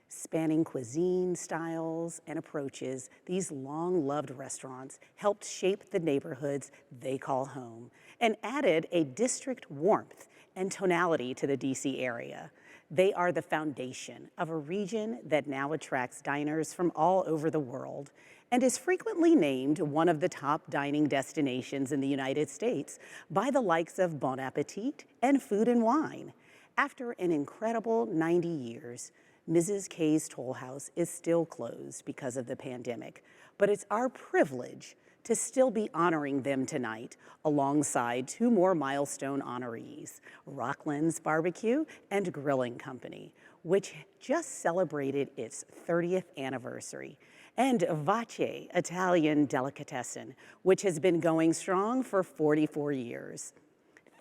Spanning cuisine styles and approaches, these long-loved restaurants helped shape the neighborhoods they call home and added a district warmth and tonality to the DC area. They are the foundation of a region that now attracts diners from all over the world and is frequently named one of the top dining destinations in the United States by the likes of Bon Appetit and Food and Wine. After an incredible 90 years, Mrs. K's Toll House is still closed because of the pandemic, but it's our privilege to still be honoring them tonight alongside 2 more milestone honorees, Rockland's Barbecue and Grilling Company, which just celebrated its 30th anniversary, and Vace Italian Delicatessen, which has been going strong for 44 years.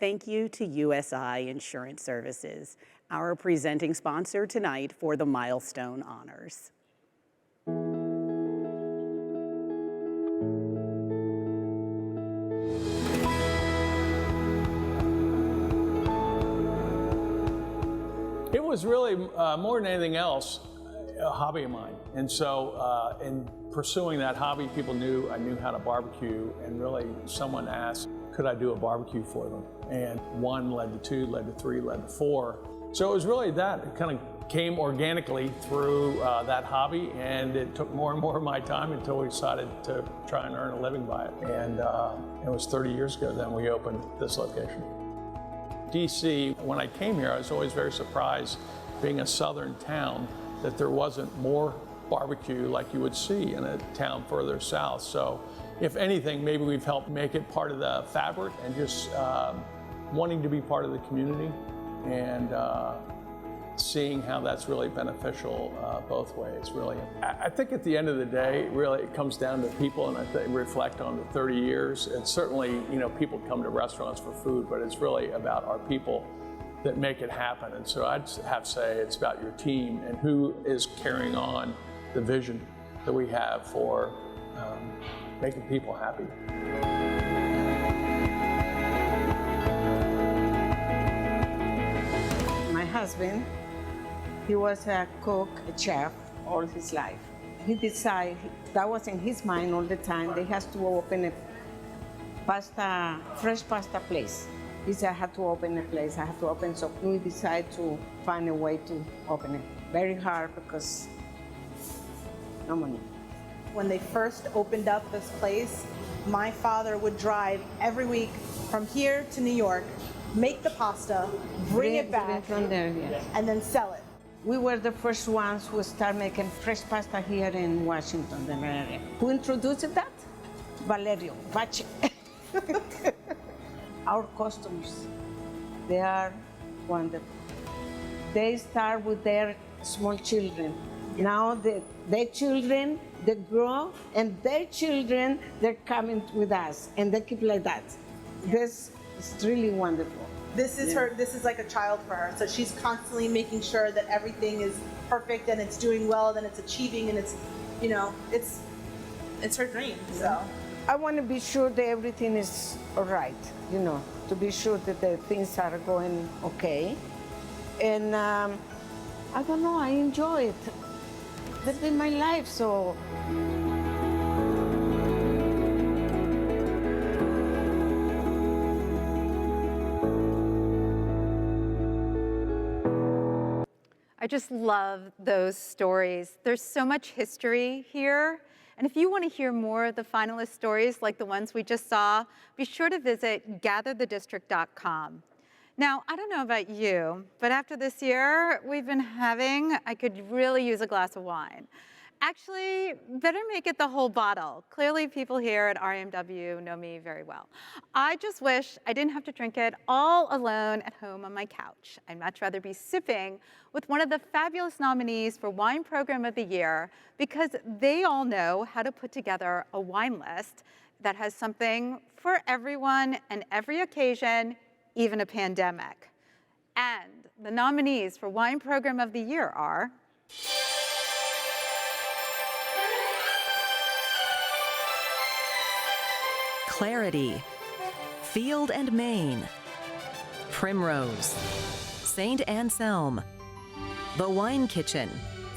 Thank you to USI Insurance Services, our presenting sponsor tonight for the Milestone Honors. was really, more than anything else, a hobby of mine. And so in pursuing that hobby, people knew I knew how to barbecue, and really someone asked, could I do a barbecue for them? And one led to two, led to three, led to four. So it was really that. It kind of came organically through that hobby, and it took more and more of my time until we decided to try and earn a living by it. And it was 30 years ago then we opened this location. DC, when I came here, I was always very surprised, being a southern town, that there wasn't more barbecue like you would see in a town further south. So if anything, maybe we've helped make it part of the fabric, and just wanting to be part of the community, and seeing how that's really beneficial both ways, really. I think at the end of the day, really, it comes down to people, and I think reflect on the 30 years. And certainly, you know, people come to restaurants for food, but it's really about our people that make it happen. And so I'd have to say it's about your team and who is carrying on the vision that we have for making people happy. My husband, he was a cook, a chef all his life. He decided, that was in his mind all the time, that he has to open a fresh pasta place. He said, I have to open a place, I have to open, so we decided to find a way to open it. Very hard because no money. When they first opened up this place, my father would drive every week from here to New York, make the pasta, bring it back, from there, yes. and then sell it. We were the first ones who started making fresh pasta here in Washington, the area. Who introduced that? Valerio Vache. Our customers, they are wonderful. They start with their small children. Now their children, they grow, and their children, they're coming with us, and they keep like that. This is really wonderful. This is her, this is like a child for her. So she's constantly making sure that everything is perfect and it's doing well and it's achieving and it's, you know, it's her dream, so. I want to be sure that everything is all right, you know, to be sure that the things are going okay. And I don't know, I enjoy it. That's been my life, so. I just love those stories. There's so much history here. And if you want to hear more of the finalist stories like the ones we just saw, be sure to visit gatherthedistrict.com. Now, I don't know about you, but after this year we've been having, I could really use a glass of wine. Actually, better make it the whole bottle. Clearly, people here at RAMW know me very well. I just wish I didn't have to drink it all alone at home on my couch. I'd much rather be sipping with one of the fabulous nominees for Wine Program of the Year, because they all know how to put together a wine list that has something for everyone and every occasion, even a pandemic. And the nominees for Wine Program of the Year are Clarity, Field and Main, Primrose, St. Anselm, The Wine Kitchen,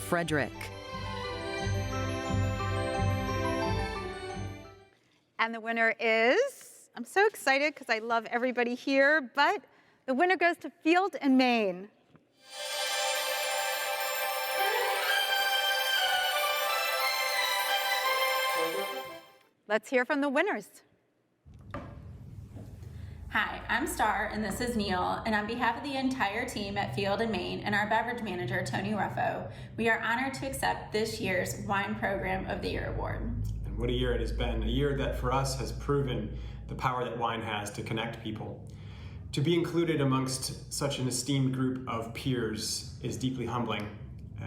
Frederick. And the winner is, I'm so excited because I love everybody here, but the winner goes to Field and Main. Let's hear from the winners. Hi, I'm Star, and this is Neil, and on behalf of the entire team at Field and Main and our beverage manager, Tony Ruffo, we are honored to accept this year's Wine Program of the Year award. And what a year it has been, a year that for us has proven the power that wine has to connect people. To be included amongst such an esteemed group of peers is deeply humbling,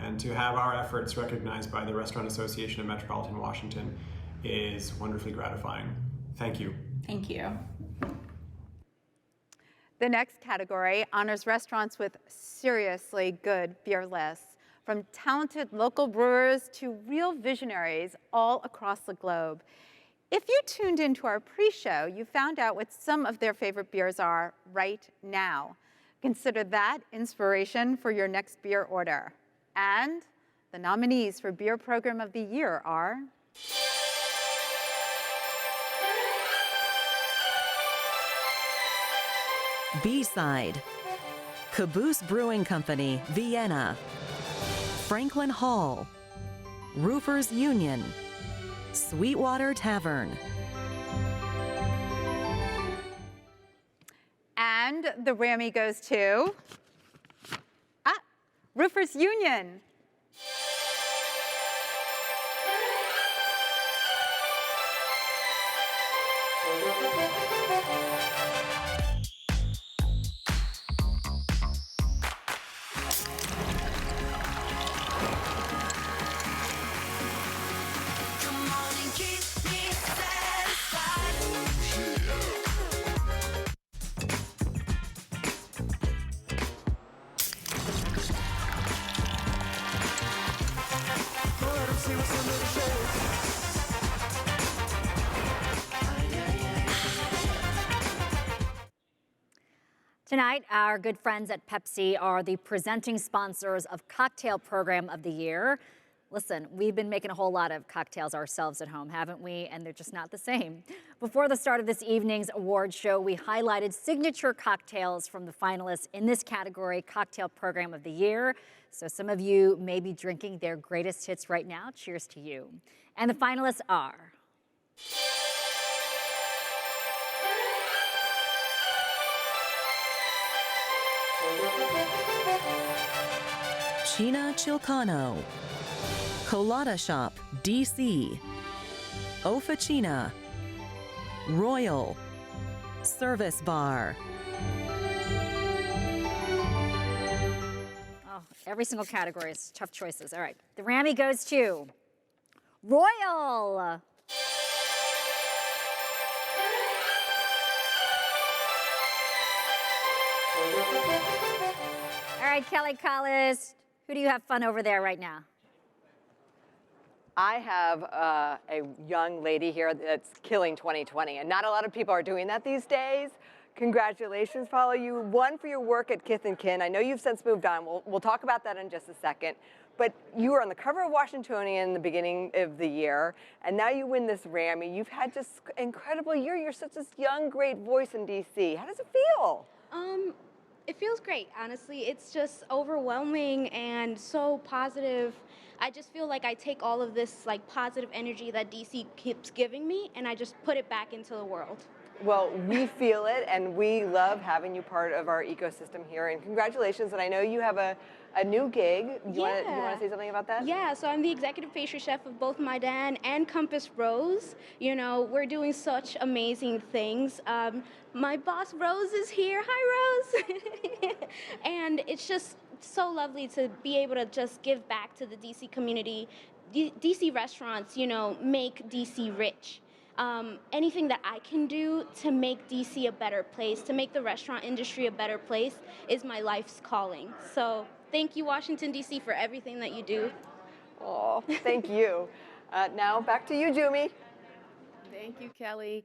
and to have our efforts recognized by the Restaurant Association of Metropolitan Washington is wonderfully gratifying. Thank you. Thank you. The next category honors restaurants with seriously good beer lists, from talented local brewers to real visionaries all across the globe. If you tuned into our pre-show, you found out what some of their favorite beers are right now. Consider that inspiration for your next beer order. And the nominees for Beer Program of the Year are B-Side, Caboose Brewing Company, Vienna, Franklin Hall, Roofers Union, Sweetwater Tavern. And the Rammy goes to Roofers Union. Tonight, our good friends at Pepsi are the presenting sponsors of Cocktail Program of the Year. Listen, we've been making a whole lot of cocktails ourselves at home, haven't we? And they're just not the same. Before the start of this evening's award show, we highlighted signature cocktails from the finalists in this category, Cocktail Program of the Year. So some of you may be drinking their greatest hits right now. Cheers to you. And the finalists are China Chilcano, Colada Shop, DC, Officina, Royal, Service Bar. Oh, every single category is tough choices. All right, the Rammy goes to Royal. All right, Kelly Collis, who do you have fun over there right now? I have a young lady here that's killing 2020, and not a lot of people are doing that these days. Congratulations, Paula. You won for your work at Kith & Kin. I know you've since moved on. We'll talk about that in just a second. But you were on the cover of Washingtonian in the beginning of the year, and now you win this Rammy. You've had just an incredible year. You're such a young, great voice in D.C. How does it feel? It feels great, honestly. It's just overwhelming and so positive. I just feel like I take all of this like positive energy that DC keeps giving me and I just put it back into the world. Well, we feel it, and we love having you part of our ecosystem here. And congratulations, and I know you have a new gig. You want to say something about that? Yeah, so I'm the executive pastry chef of both My Dan and Compass Rose. You know, we're doing such amazing things. My boss, Rose, is here. Hi, Rose. And it's just so lovely to be able to just give back to the DC community. DC restaurants, you know, make DC rich. Anything that I can do to make DC a better place, to make the restaurant industry a better place, is my life's calling. So thank you, Washington, DC, for everything that you do. Oh, thank you. Now back to you, Jumi. Thank you, Kelly.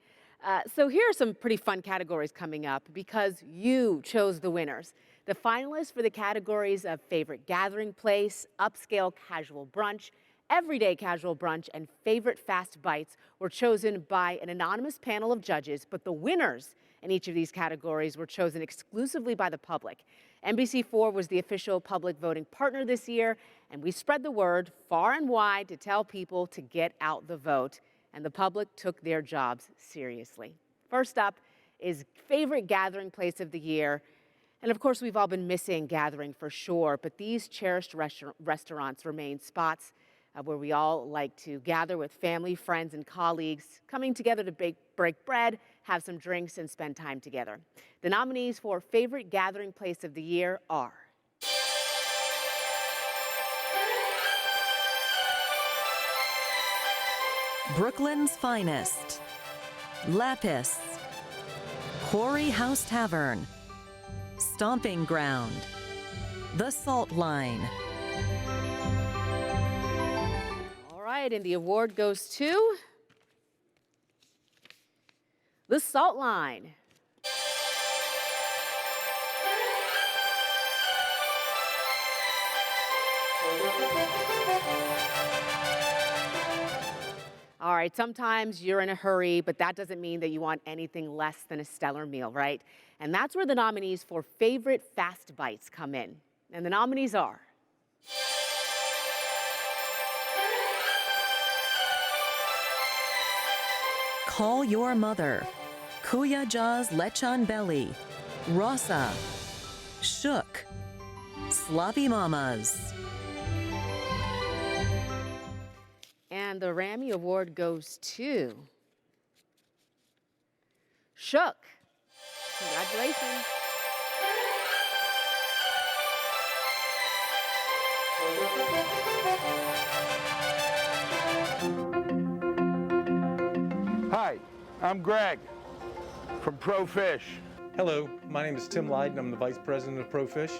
So here are some pretty fun categories coming up because you chose the winners. The finalists for the categories of favorite gathering place, upscale casual brunch, everyday casual brunch, and favorite fast bites were chosen by an anonymous panel of judges, but the winners in each of these categories were chosen exclusively by the public. NBC4 was the official public voting partner this year, and we spread the word far and wide to tell people to get out the vote, and the public took their jobs seriously. First up is favorite gathering place of the year. And of course, we've all been missing gathering for sure, but these cherished restaurants remain spots where we all like to gather with family, friends, and colleagues, coming together to break bread, have some drinks, and spend time together. The nominees for favorite gathering place of the year are Brooklyn's Finest, Lapis, Quarry House Tavern, Stomping Ground, The Salt Line. All right, and the award goes to The Salt Line. All right, sometimes you're in a hurry, but that doesn't mean that you want anything less than a stellar meal, right? And that's where the nominees for favorite fast bites come in. And the nominees are Call Your Mother, Kuya Ja's Lechon Belly, Rasa, Shook, Sloppy Mamas. And the RAMMY Award goes to Shook. Congratulations. Hi, I'm Greg from Pro Fish. Hello, my name is Tim Lydon. I'm the Vice President of Pro Fish.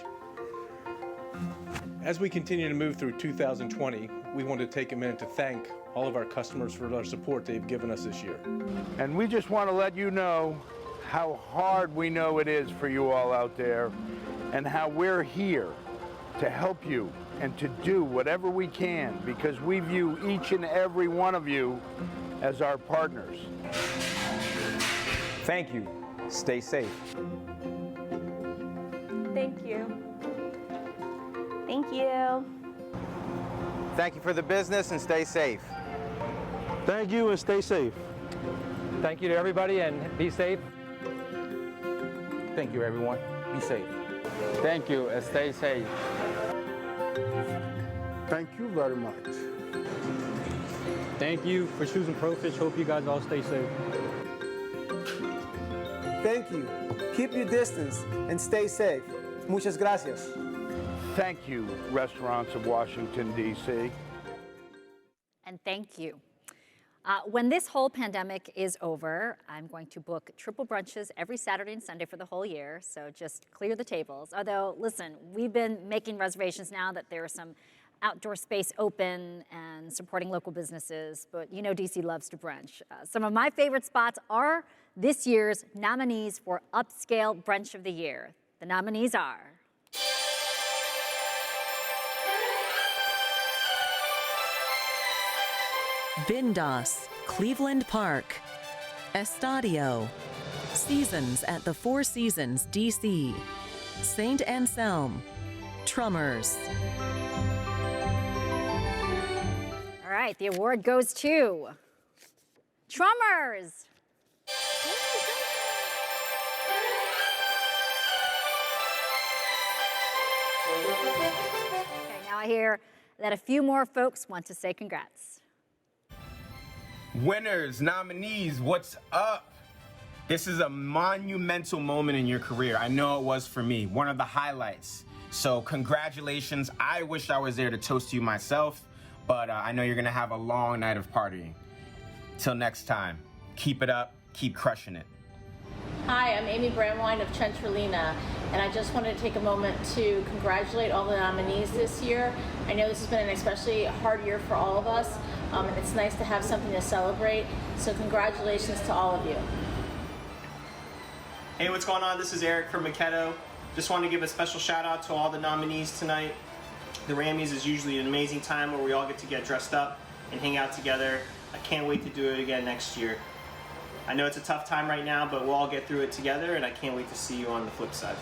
As we continue to move through 2020, we want to take a minute to thank all of our customers for their support they've given us this year. And we just want to let you know how hard we know it is for you all out there and how we're here to help you and to do whatever we can because we view each and every one of you as our partners. Thank you. Stay safe. Thank you. Thank you. Thank you for the business and stay safe. Thank you and stay safe. Thank you to everybody and be safe. Thank you, everyone. Be safe. Thank you and stay safe. Thank you very much. Thank you for choosing Pro Fish. Hope you guys all stay safe. Thank you. Keep your distance and stay safe. Muchas gracias. Thank you, restaurants of Washington, D.C. And thank you. When this whole pandemic is over, I'm going to book triple brunches every Saturday and Sunday for the whole year, so just clear the tables. Although, listen, we've been making reservations now that there is some outdoor space open and supporting local businesses, but you know DC loves to brunch. Some of my favorite spots are this year's nominees for Upscale Brunch of the Year. The nominees are Bindas, Cleveland Park, Estadio, Seasons at the Four Seasons, DC, St. Anselm, Trummers. All right, the award goes to Trummers. Okay, now I hear that a few more folks want to say congrats. Winners, nominees, what's up? This is a monumental moment in your career. I know it was for me, one of the highlights. So congratulations. I wish I was there to toast you myself, but I know you're gonna have a long night of partying. Till next time, keep it up, keep crushing it. Hi, I'm Amy Bramwine of Centralina, and I just wanted to take a moment to congratulate all the nominees this year. I know this has been an especially hard year for all of us, and it's nice to have something to celebrate, so congratulations to all of you. Hey, what's going on? This is Eric from Maquetto. Just want to give a special shout out to all the nominees tonight. The RAMMYS is usually an amazing time where we all get to get dressed up and hang out together. I can't wait to do it again next year. I know it's a tough time right now, but we'll all get through it together, and I can't wait to see you on the flip side.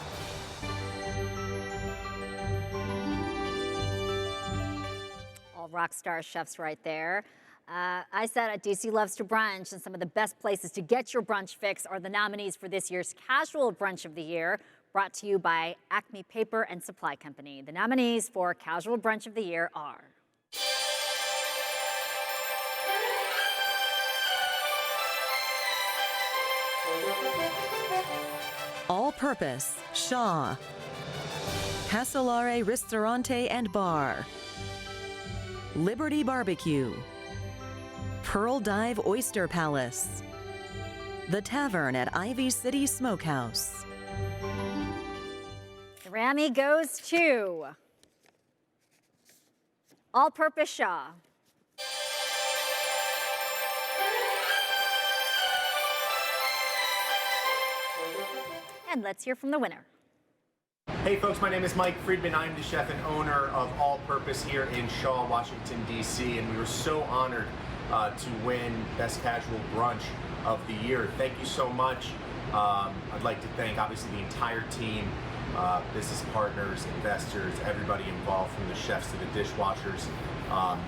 All rock star chefs right there. I said at DC Loves to Brunch, and some of the best places to get your brunch fix are the nominees for this year's Casual Brunch of the Year, brought to you by Acme Paper and Supply Company. The nominees for Casual Brunch of the Year are All Purpose, Shaw, Casolare Ristorante and Bar, Liberty Barbecue, Pearl Dive Oyster Palace, The Tavern at Ivy City Smokehouse. the RAMMY goes to All Purpose Shaw. And let's hear from the winner. Hey folks, my name is Mike Friedman. I'm the chef and owner of All Purpose here in Shaw, Washington, D.C. And we were so honored to win Best Casual Brunch of the Year. Thank you so much. I'd like to thank obviously the entire team, business partners, investors, everybody involved, from the chefs to the dishwashers,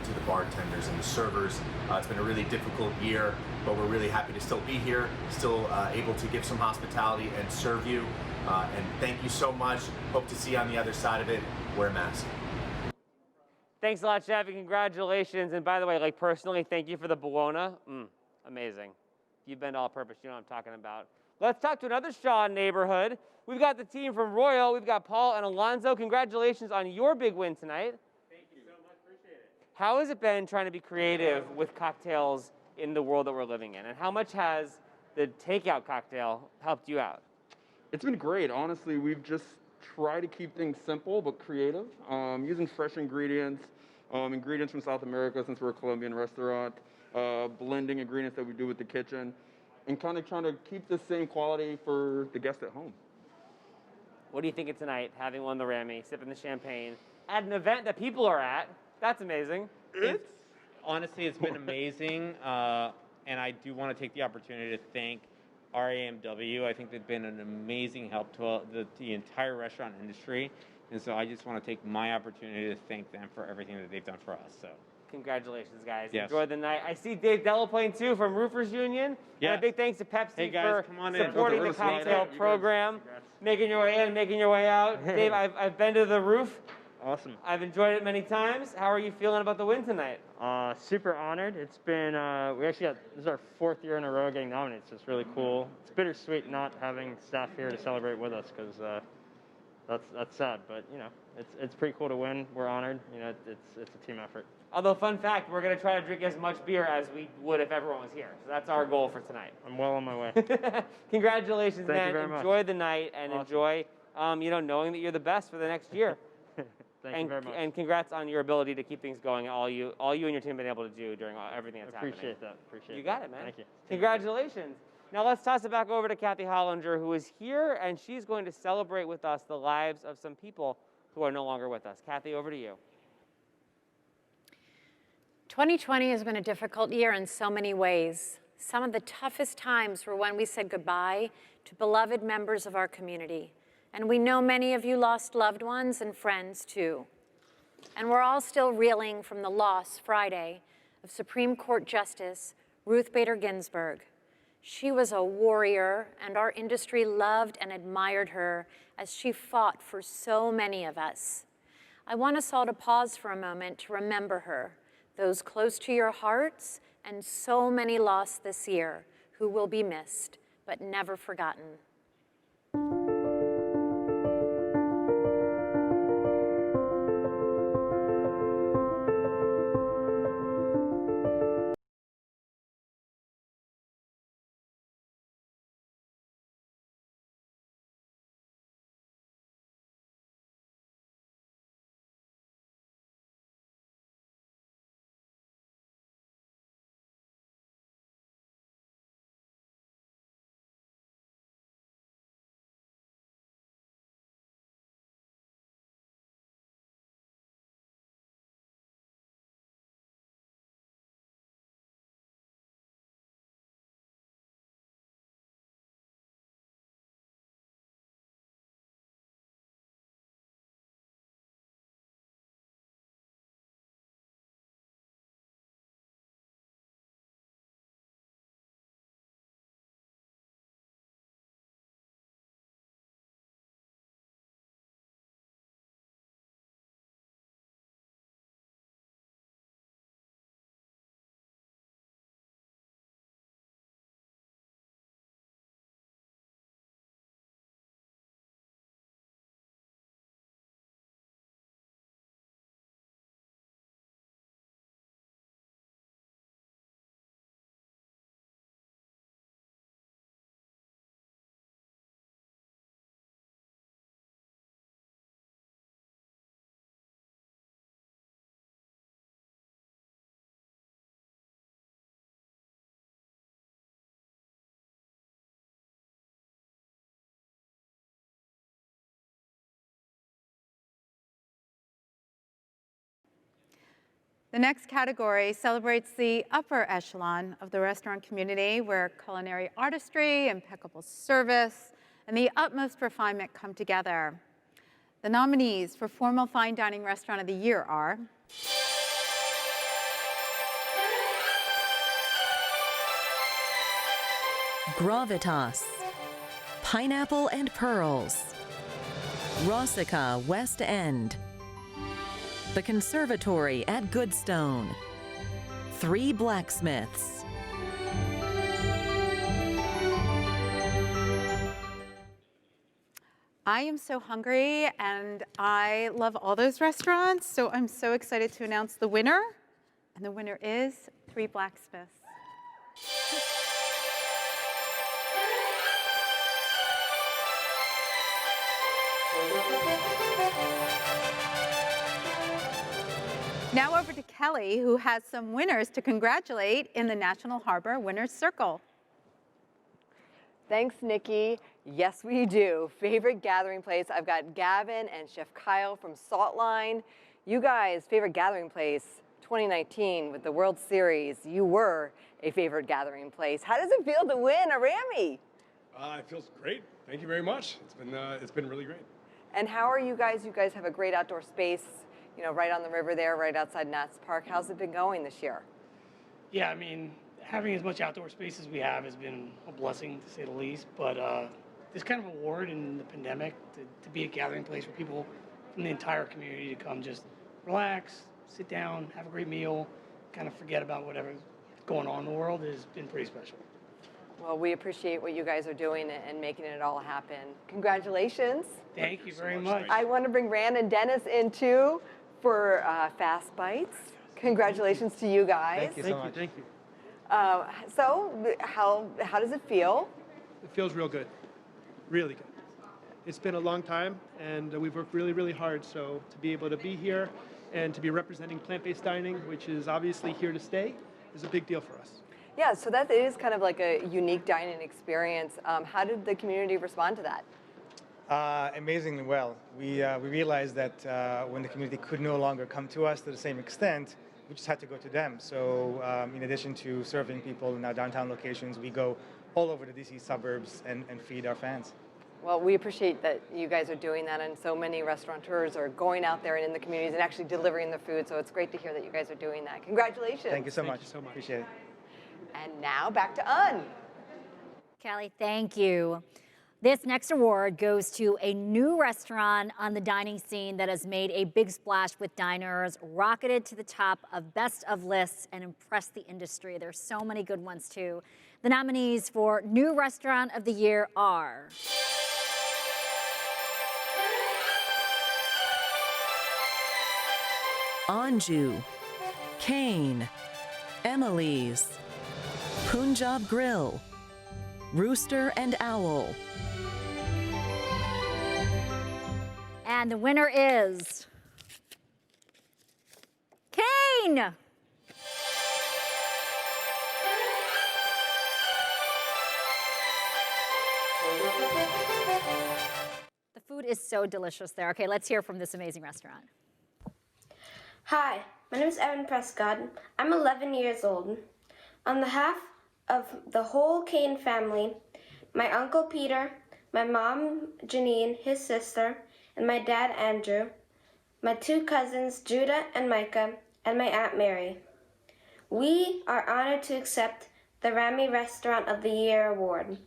to the bartenders and the servers. It's been a really difficult year, but we're really happy to still be here, still able to give some hospitality and serve you. And thank you so much. Hope to see you on the other side of it. Wear a mask. Thanks a lot, Chef, and congratulations. And by the way, like personally, thank you for the bologna. Amazing. You've been to All Purpose, you know what I'm talking about. Let's talk to another Shaw neighborhood. We've got the team from Royal. We've got Paul and Alonzo. Congratulations on your big win tonight. Thank you so much, appreciate it. How has it been trying to be creative with cocktails in the world that we're living in? And how much has the takeout cocktail helped you out? It's been great. Honestly, we've just tried to keep things simple but creative, using fresh ingredients, ingredients from South America since we're a Colombian restaurant, blending ingredients that we do with the kitchen, and kind of trying to keep the same quality for the guest at home. What do you think of tonight, having won the RAMMYS, sipping the champagne, at an event that people are at? That's amazing. Honestly, it's been amazing, and I do want to take the opportunity to thank RAMW. I think they've been an amazing help to the entire restaurant industry, and so I just want to take my opportunity to thank them for everything that they've done for us. So, congratulations, guys. Yes. Enjoy the night. I see Dave Delaplane, too, from Roofers Union. Yeah. And a big thanks to Pepsi Hey, guys, for come on in. supporting the cocktail program, making your way in, making your way out. Dave, I've been to the roof. Awesome. I've enjoyed it many times. How are you feeling about the win tonight? Super honored. It's been, we actually got, this is our 4th year in a row getting nominated, so it's really cool. It's bittersweet not having staff here to celebrate with us, because that's sad, but you know, it's pretty cool to win. We're honored. You know, it's a team effort. Although, fun fact, we're going to try to drink as much beer as we would if everyone was here. So that's our goal for tonight. I'm well on my way. Congratulations, Thank man. you very much. Enjoy the night and Awesome. enjoy, knowing that you're the best for the next year. Thank you very much. And congrats on your ability to keep things going, all you and your team have been able to do during everything that's happening. Appreciate that. Appreciate You that. got it, man. Thank you. Congratulations. Now let's toss it back over to Kathy Hollinger, who is here, and she's going to celebrate with us the lives of some people who are no longer with us. Kathy, over to you. 2020 has been a difficult year in so many ways. Some of the toughest times were when we said goodbye to beloved members of our community. And we know many of you lost loved ones and friends too. And we're all still reeling from the loss Friday of Supreme Court Justice Ruth Bader Ginsburg. She was a warrior, and our industry loved and admired her as she fought for so many of us. I want us all to pause for a moment to remember her, those close to your hearts, and so many lost this year who will be missed, but never forgotten. The next category celebrates the upper echelon of the restaurant community, where culinary artistry, impeccable service, and the utmost refinement come together. The nominees for Formal Fine Dining Restaurant of the Year are Gravitas, Pineapple and Pearls, Rossica West End, The Conservatory at Goodstone, Three Blacksmiths. I am so hungry, and I love all those restaurants, so I'm so excited to announce the winner. And the winner is Three Blacksmiths. Now over to Kelly, who has some winners to congratulate in the National Harbor Winners Circle. Thanks, Nikki. Yes, we do. Favorite gathering place. I've got Gavin and Chef Kyle from Saltline. You guys, favorite gathering place 2019 with the World Series. You were a favorite gathering place. How does it feel to win a Rammy? It feels great. Thank you very much. It's been really great. And how are you guys? You guys have a great outdoor space, you know, right on the river there, right outside Nats Park. How's it been going this year? Yeah, I mean, having as much outdoor space as we have has been a blessing, to say the least. But this kind of award in the pandemic to be a gathering place for people from the entire community to come just relax, sit down, have a great meal, kind of forget about whatever's going on in the world has been pretty special. Well, we appreciate what you guys are doing and making it all happen. Congratulations. Thank you very much. I want to bring Rand and Dennis in too for Fast Bites. Congratulations to you guys. Thank you so much. Thank you. So how does it feel? It feels real good. Really good. It's been a long time, and we've worked really, really hard. So to be able to be here and to be representing plant-based dining, which is obviously here to stay, is a big deal for us. Yeah, so that is kind of like a unique dining experience. How did the community respond to that? Amazingly well. We realized that when the community could no longer come to us to the same extent, we just had to go to them. So in addition to serving people in our downtown locations, we go all over the DC suburbs and feed our fans. Well, we appreciate that you guys are doing that, and so many restaurateurs are going out there and in the communities and actually delivering the food, so it's great to hear that you guys are doing that. Congratulations. Thank you so much. Appreciate it. And now back to Un. Kelly, thank you. This next award goes to a new restaurant on the dining scene that has made a big splash with diners, rocketed to the top of best of lists, and impressed the industry. There's so many good ones, too. The nominees for New Restaurant of the Year are Anju, Kane, Emily's, Punjab Grill, Rooster and Owl. And the winner is Kane. The food is so delicious there. Okay, let's hear from this amazing restaurant. Hi, my name is Evan Prescott. I'm 11 years old. On behalf of the whole Kane family, my uncle Peter, my mom Janine, his sister, and my dad Andrew, my two cousins Judah and Micah, and my Aunt Mary, we are honored to accept the RAMMYS Restaurant of the Year award.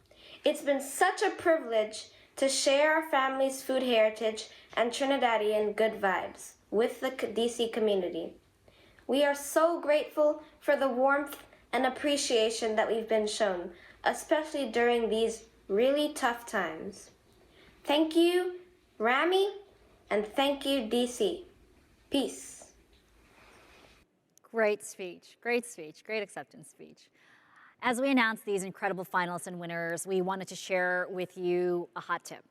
It's been such a privilege to share our family's food heritage and Trinidadian good vibes with the DC community. We are so grateful for the warmth and appreciation that we've been shown, especially during these really tough times. Thank you, RAMMYS, and thank you, DC. Peace. Great speech, great acceptance speech. As we announce these incredible finalists and winners, we wanted to share with you a hot tip.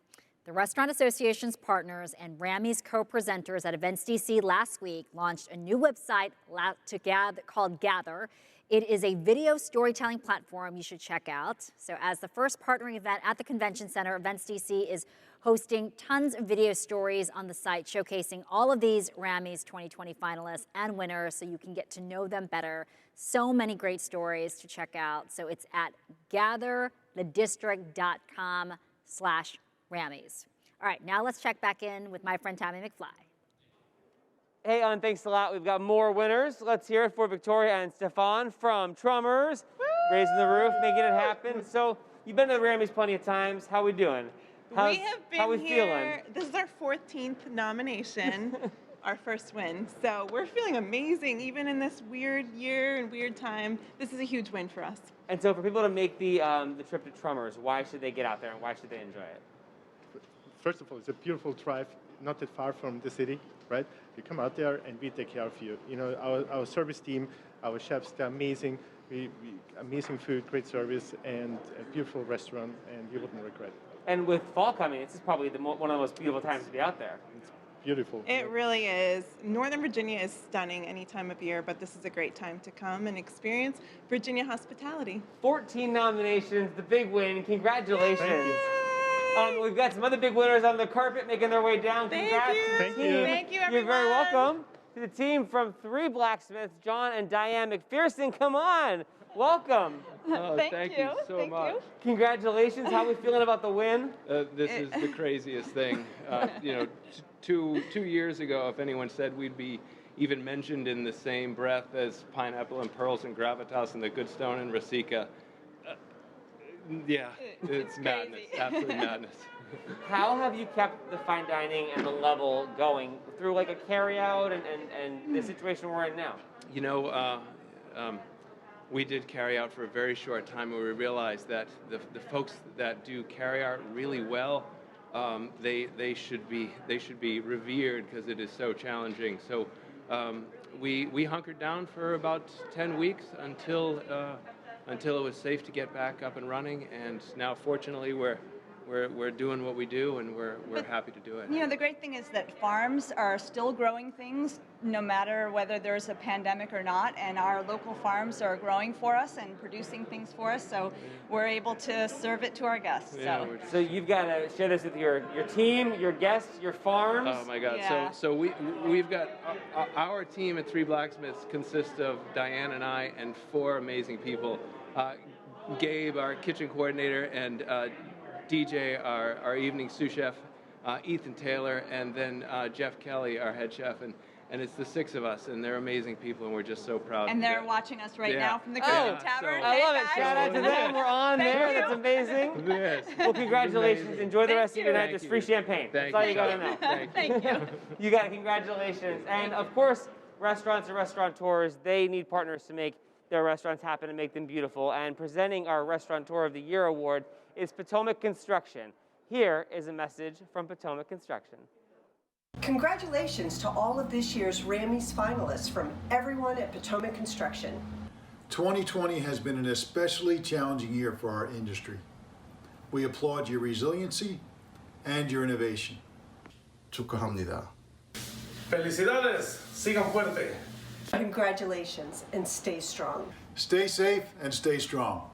The Restaurant Association's partners and RAMMYS co-presenters at Events DC last week launched a new website called Gather. It is a video storytelling platform you should check out. So as the first partnering event at the Convention Center, Events DC is posting tons of video stories on the site showcasing all of these RAMMYS 2020 finalists and winners so you can get to know them better. So many great stories to check out. So it's at gatherthedistrict.com/RAMMYS. All right, now let's check back in with my friend Tommy McFly. Hey, Ellen, thanks a lot. We've got more winners. Let's hear it for Victoria and Stefan from Trummers, raising the roof, making it happen. So you've been to the RAMMYS plenty of times. How we doing? We have been how we here. Feeling? This is our 14th nomination, our first win. So we're feeling amazing, even in this weird year and weird time. This is a huge win for us. And so for people to make the trip to Trummers, why should they get out there and why should they enjoy it? First of all, it's a beautiful drive, not that far from the city, right? You come out there and we take care of you. You know, our service team, our chefs, they're amazing. We amazing food, great service, and a beautiful restaurant, and you wouldn't regret it. And with fall coming, this is probably one of the most beautiful times to be out there. It's beautiful. It really is. Northern Virginia is stunning any time of year, but this is a great time to come and experience Virginia hospitality. 14 nominations, the big win. Congratulations. Thank you. We've got some other big winners on the carpet making their way down. Congrats to the Thank team. you. Thank you, You're everyone. very welcome. To the team from 3 Blacksmiths, John and Diane McPherson, come on. Welcome. Thank you so much. Congratulations. How are we feeling about the win? This is the craziest thing. You know, two years ago, if anyone said we'd be even mentioned in the same breath as Pineapple and Pearls and Gravitas and the Good Stone and Rasica, yeah, it's madness, absolute madness. How have you kept the fine dining and the level going through like a carry-out and the situation we're in now? You know, we did carry out for a very short time, and we realized that the folks that do carry out really well, they should be revered because it is so challenging. So we hunkered down for about 10 weeks until it was safe to get back up and running, and now fortunately we're doing what we do, and we're happy to do it. You know, the great thing is that farms are still growing things no matter whether there's a pandemic or not, and our local farms are growing for us and producing things for us, so we're able to serve it to our guests. Yeah, so you've got to share this with your team, your guests, your farms. Oh my God! Yeah. So we've got our team at 3 Blacksmiths consists of Diane and I and 4 amazing people. Gabe, our kitchen coordinator, and DJ, our evening sous chef, Ethan Taylor, and then Jeff Kelly, our head chef, and it's the 6 of us, and they're amazing people, and we're just so proud. And they're watching us right now from the Yeah. Christian Tavern. I love it. Hey, Shout out to them. We're on Thank there. you. That's amazing. Yes. Well, congratulations. Amazing. Enjoy the rest of your night. Thank There's you. free champagne. Thank That's all you. you got to know. Thank you. You got it. Congratulations. And of course, restaurants and restaurateurs, they need partners to make their restaurants happen and make them beautiful. And presenting our Restaurateur of the Year award is Potomac Construction. Here is a message from Potomac Construction. Congratulations to all of this year's RAMMYS finalists from everyone at Potomac Construction. 2020 has been an especially challenging year for our industry. We applaud your resiliency and your innovation. 축하합니다. Felicidades, sigan fuerte. Congratulations and stay strong. Stay safe and stay strong.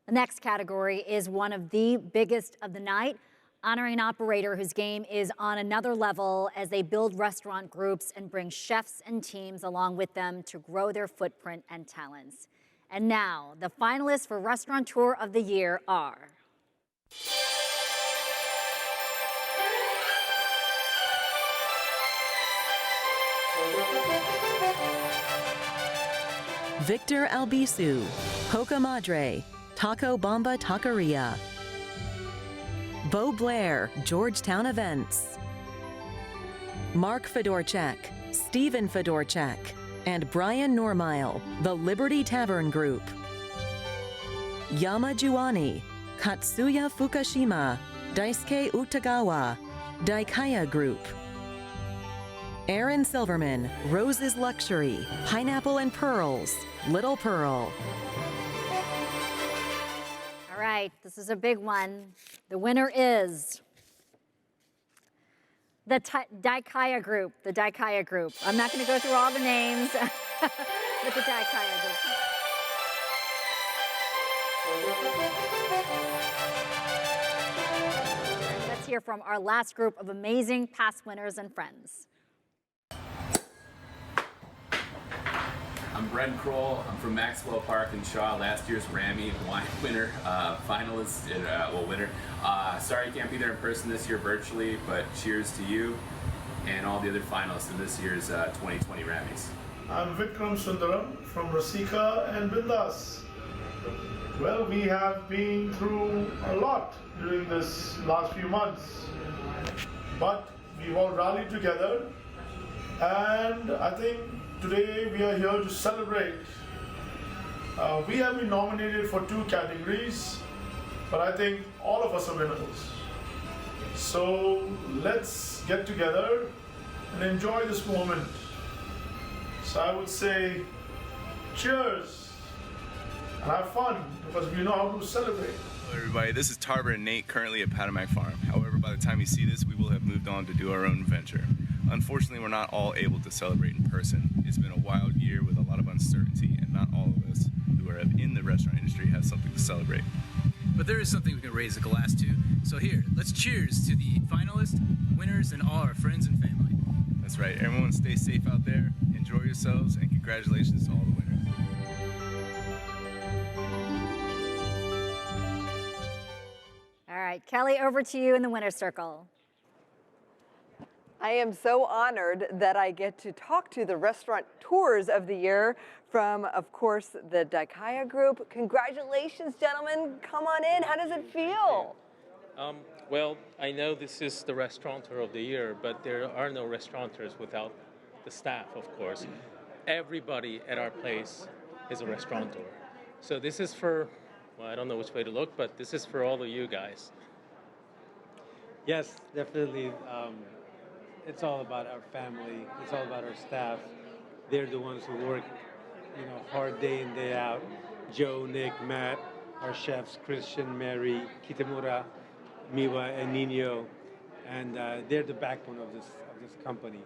The next category is one of the biggest of the night, honoring an operator whose game is on another level as they build restaurant groups and bring chefs and teams along with them to grow their footprint and talents. And now, the finalists for Restaurateur of the Year are... Victor Albisu, Poca Madre, Taco Bomba Taqueria. Bo Blair, Georgetown Events. Mark Fedorchak, Stephen Fedorchak, and Brian Normile, the Liberty Tavern Group. Yama Juani, Katsuya Fukushima, Daisuke Utagawa, Daikaya Group. Aaron Silverman, Rose's Luxury, Pineapple and Pearls, Little Pearl. All right, this is a big one. The winner is the Daikaya Group, the Daikaya Group. I'm not going to go through all the names, but the Daikaya Group. hear from our last group of amazing past winners and friends. I'm Brent Kroll. I'm from Maxwell Park in Shaw, last year's RAMMY wine winner, finalist, winner. Sorry you can't be there in person this year virtually, but cheers to you and all the other finalists in this year's 2020 RAMMYs. I'm Vikram Sundaram from Rasika and Bindas. Well, we have been through a lot during this last few months, but we've all rallied together, and I think today we are here to celebrate. We have been nominated for 2 categories, but I think all of us are winners. So let's get together and enjoy this moment. So I would say cheers and have fun, because we know how to celebrate. Hello everybody, this is Tarver and Nate, currently at Patamac Farm. However, by the time you see this, we will have moved on to do our own venture. Unfortunately, we're not all able to celebrate in person. It's been a wild year with a lot of uncertainty, and not all of us who are in the restaurant industry have something to celebrate. But there is something we can raise a glass to. So here, let's cheers to the finalists, winners, and all our friends and family. That's right. Everyone stay safe out there, enjoy yourselves, and congratulations to all the winners. All right, Kelly, over to you in the winner's circle. I am so honored that I get to talk to the restaurant tours of the year from, of course, the Daikaya Group. Congratulations, gentlemen. Come on in. How does it feel? Well, I know this is the restaurateur of the year, but there are no restaurateurs without the staff, of course. Everybody at our place is a restaurateur. So this is for, well, I don't know which way to look, but this is for all of you guys. Yes, definitely. It's all about our family. It's all about our staff. They're the ones who work, hard day in, day out. Joe, Nick, Matt, our chefs, Christian, Mary, Kitamura, Miwa, and Nino, and they're the backbone of this company.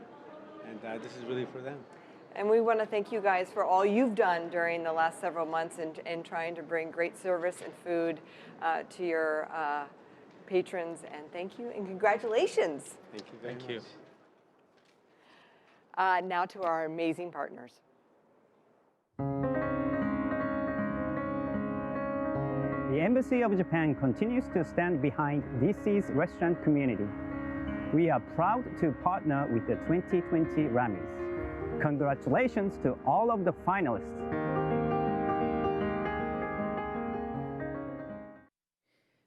And this is really for them. And we want to thank you guys for all you've done during the last several months in trying to bring great service and food to your patrons. And thank you and congratulations. Thank you very much. Now to our amazing partners. The Embassy of Japan continues to stand behind DC's restaurant community. We are proud to partner with the 2020 RAMMYS. Congratulations to all of the finalists.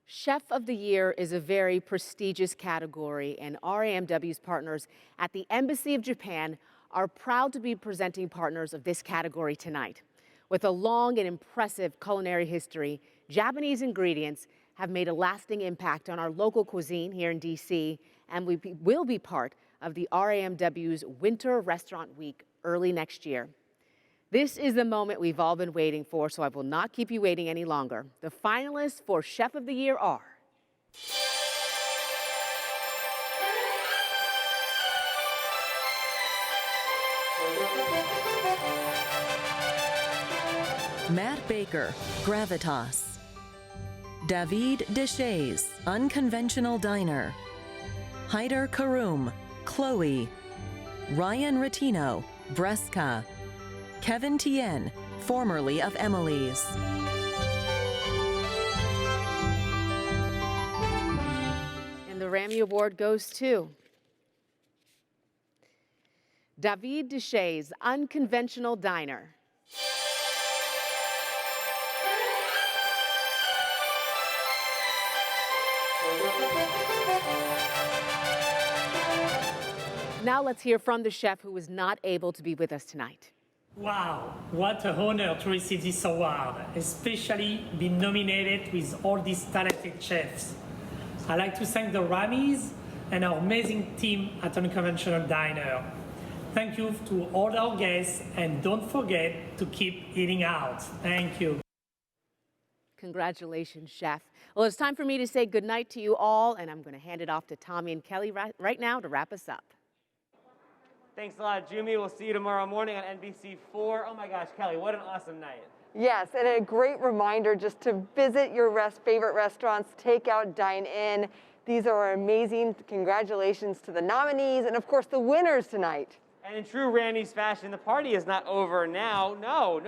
Chef of the Year is a very prestigious category, and RAMW's partners at the Embassy of Japan are proud to be presenting partners of this category tonight. With a long and impressive culinary history, Japanese ingredients have made a lasting impact on our local cuisine here in DC, and will be part of the RAMW's Winter Restaurant Week early next year. This is the moment we've all been waiting for, so I will not keep you waiting any longer. The finalists for Chef of the Year are Matt Baker, Gravitas. David Deshays, Unconventional Diner. Haider Karoum, Chloe. Ryan Ratino, Bresca. Kevin Tien, formerly of Emily's. And the RAMMY Award goes to David Deshays, Unconventional Diner. Now let's hear from the chef who was not able to be with us tonight. Wow, what an honor to receive this award, especially being nominated with all these talented chefs. I'd like to thank the RAMMYS and our amazing team at Unconventional Diner. Thank you to all our guests, and don't forget to keep eating out. Thank you. Congratulations, Chef. Well, it's time for me to say goodnight to you all, and I'm going to hand it off to Tommy and Kelly right now to wrap us up. Thanks a lot, Jumi. We'll see you tomorrow morning on NBC4. Oh my gosh, Kelly, what an awesome night. Yes, and a great reminder just to visit your favorite restaurants, take out, dine in. These are amazing. Congratulations to the nominees and, of course, the winners tonight. And in true RAMMYS fashion, the party is not over now. No. It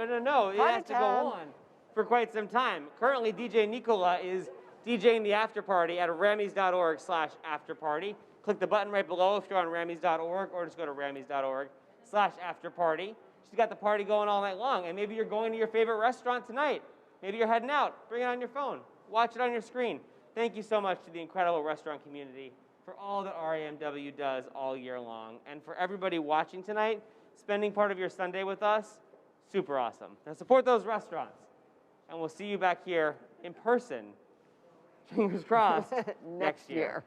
has to go on for quite some time. Currently, DJ Nicola is DJing the after party at rammys.org/afterparty. Click the button right below if you're on rammys.org, or just go to rammys.org/afterparty. She's got the party going all night long, and maybe you're going to your favorite restaurant tonight. Maybe you're heading out. Bring it on your phone. Watch it on your screen. Thank you so much to the incredible restaurant community for all that RAMW does all year long. And for everybody watching tonight, spending part of your Sunday with us, super awesome. Now support those restaurants. And we'll see you back here in person, fingers crossed, next year.